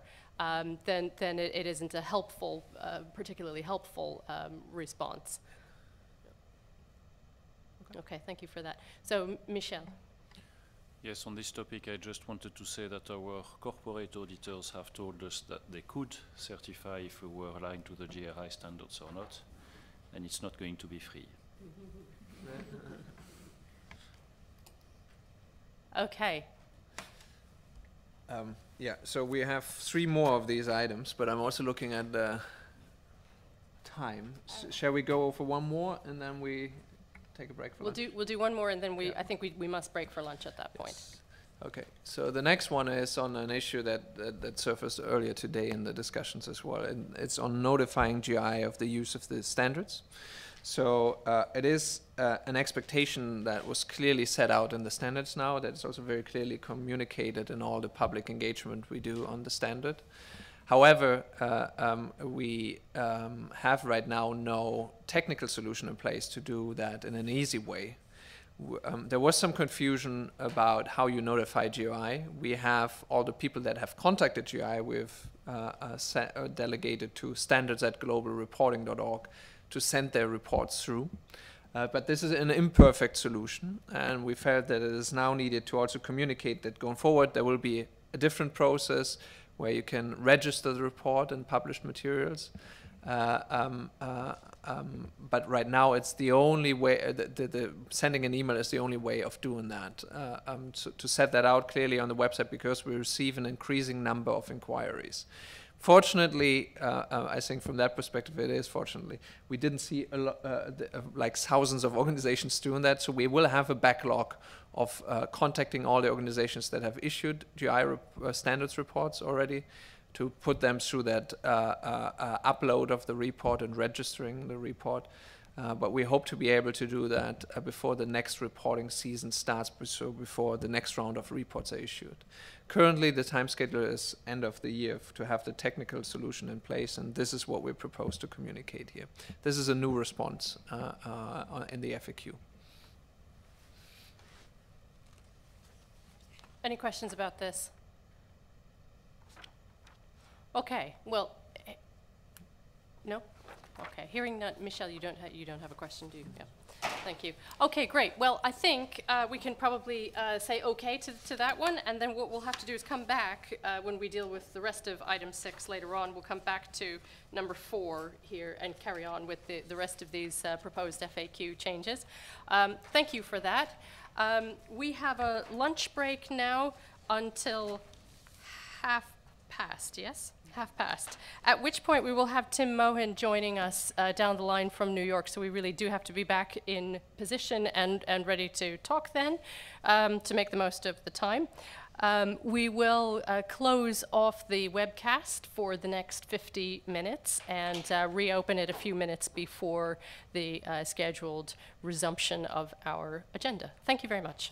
then it isn't a helpful, particularly helpful response. Okay, thank you for that. So, Michel. Yes, on this topic, I just wanted to say that our corporate auditors have told us that they could certify if we were aligned to the GRI standards or not, and it's not going to be free. Okay. Yeah, so we have 3 more of these items, but I'm also looking at the time. Shall we go over one more and then we take a break for lunch? We'll do one more, and then I think we must break for lunch at that point. Okay, so the next one is on an issue that surfaced earlier today in the discussions as well, and it's on notifying GI of the use of the standards. So it is an expectation that was clearly set out in the standards now, that's also very clearly communicated in all the public engagement we do on the standard. However, we have right now no technical solution in place to do that in an easy way. There was some confusion about how you notify GI. We have all the people that have contacted GI, we've delegated to standards@globalreporting.org to send their reports through. But this is an imperfect solution, and we felt that it is now needed to also communicate that going forward there will be a different process where you can register the report and publish materials. But right now, it's the only way. The sending an email is the only way of doing that. So to set that out clearly on the website, because we receive an increasing number of inquiries. Fortunately, I think from that perspective, it is fortunately, we didn't see like thousands of organizations doing that. So we will have a backlog of contacting all the organizations that have issued GI standards reports already, to put them through that upload of the report and registering the report. But we hope to be able to do that before the next reporting season starts, so before the next round of reports are issued. Currently, the time schedule is end of the year to have the technical solution in place, and this is what we propose to communicate here. This is a new response in the FAQ. Any questions about this? Okay, well, no? Okay, hearing that, Michelle, you don't have a question, do you? Yeah. Thank you. Okay, great. Well, I think we can probably say okay to that one, and then what we'll have to do is come back when we deal with the rest of item 6 later on. We'll come back to number 4 here and carry on with the rest of these proposed FAQ changes. Thank you for that. We have a lunch break now until 1:30, yes? 1:30, at which point we will have Tim Mohan joining us down the line from New York, so we really do have to be back in position and ready to talk then, to make the most of the time. We will close off the webcast for the next 50 minutes and reopen it a few minutes before the scheduled resumption of our agenda. Thank you very much.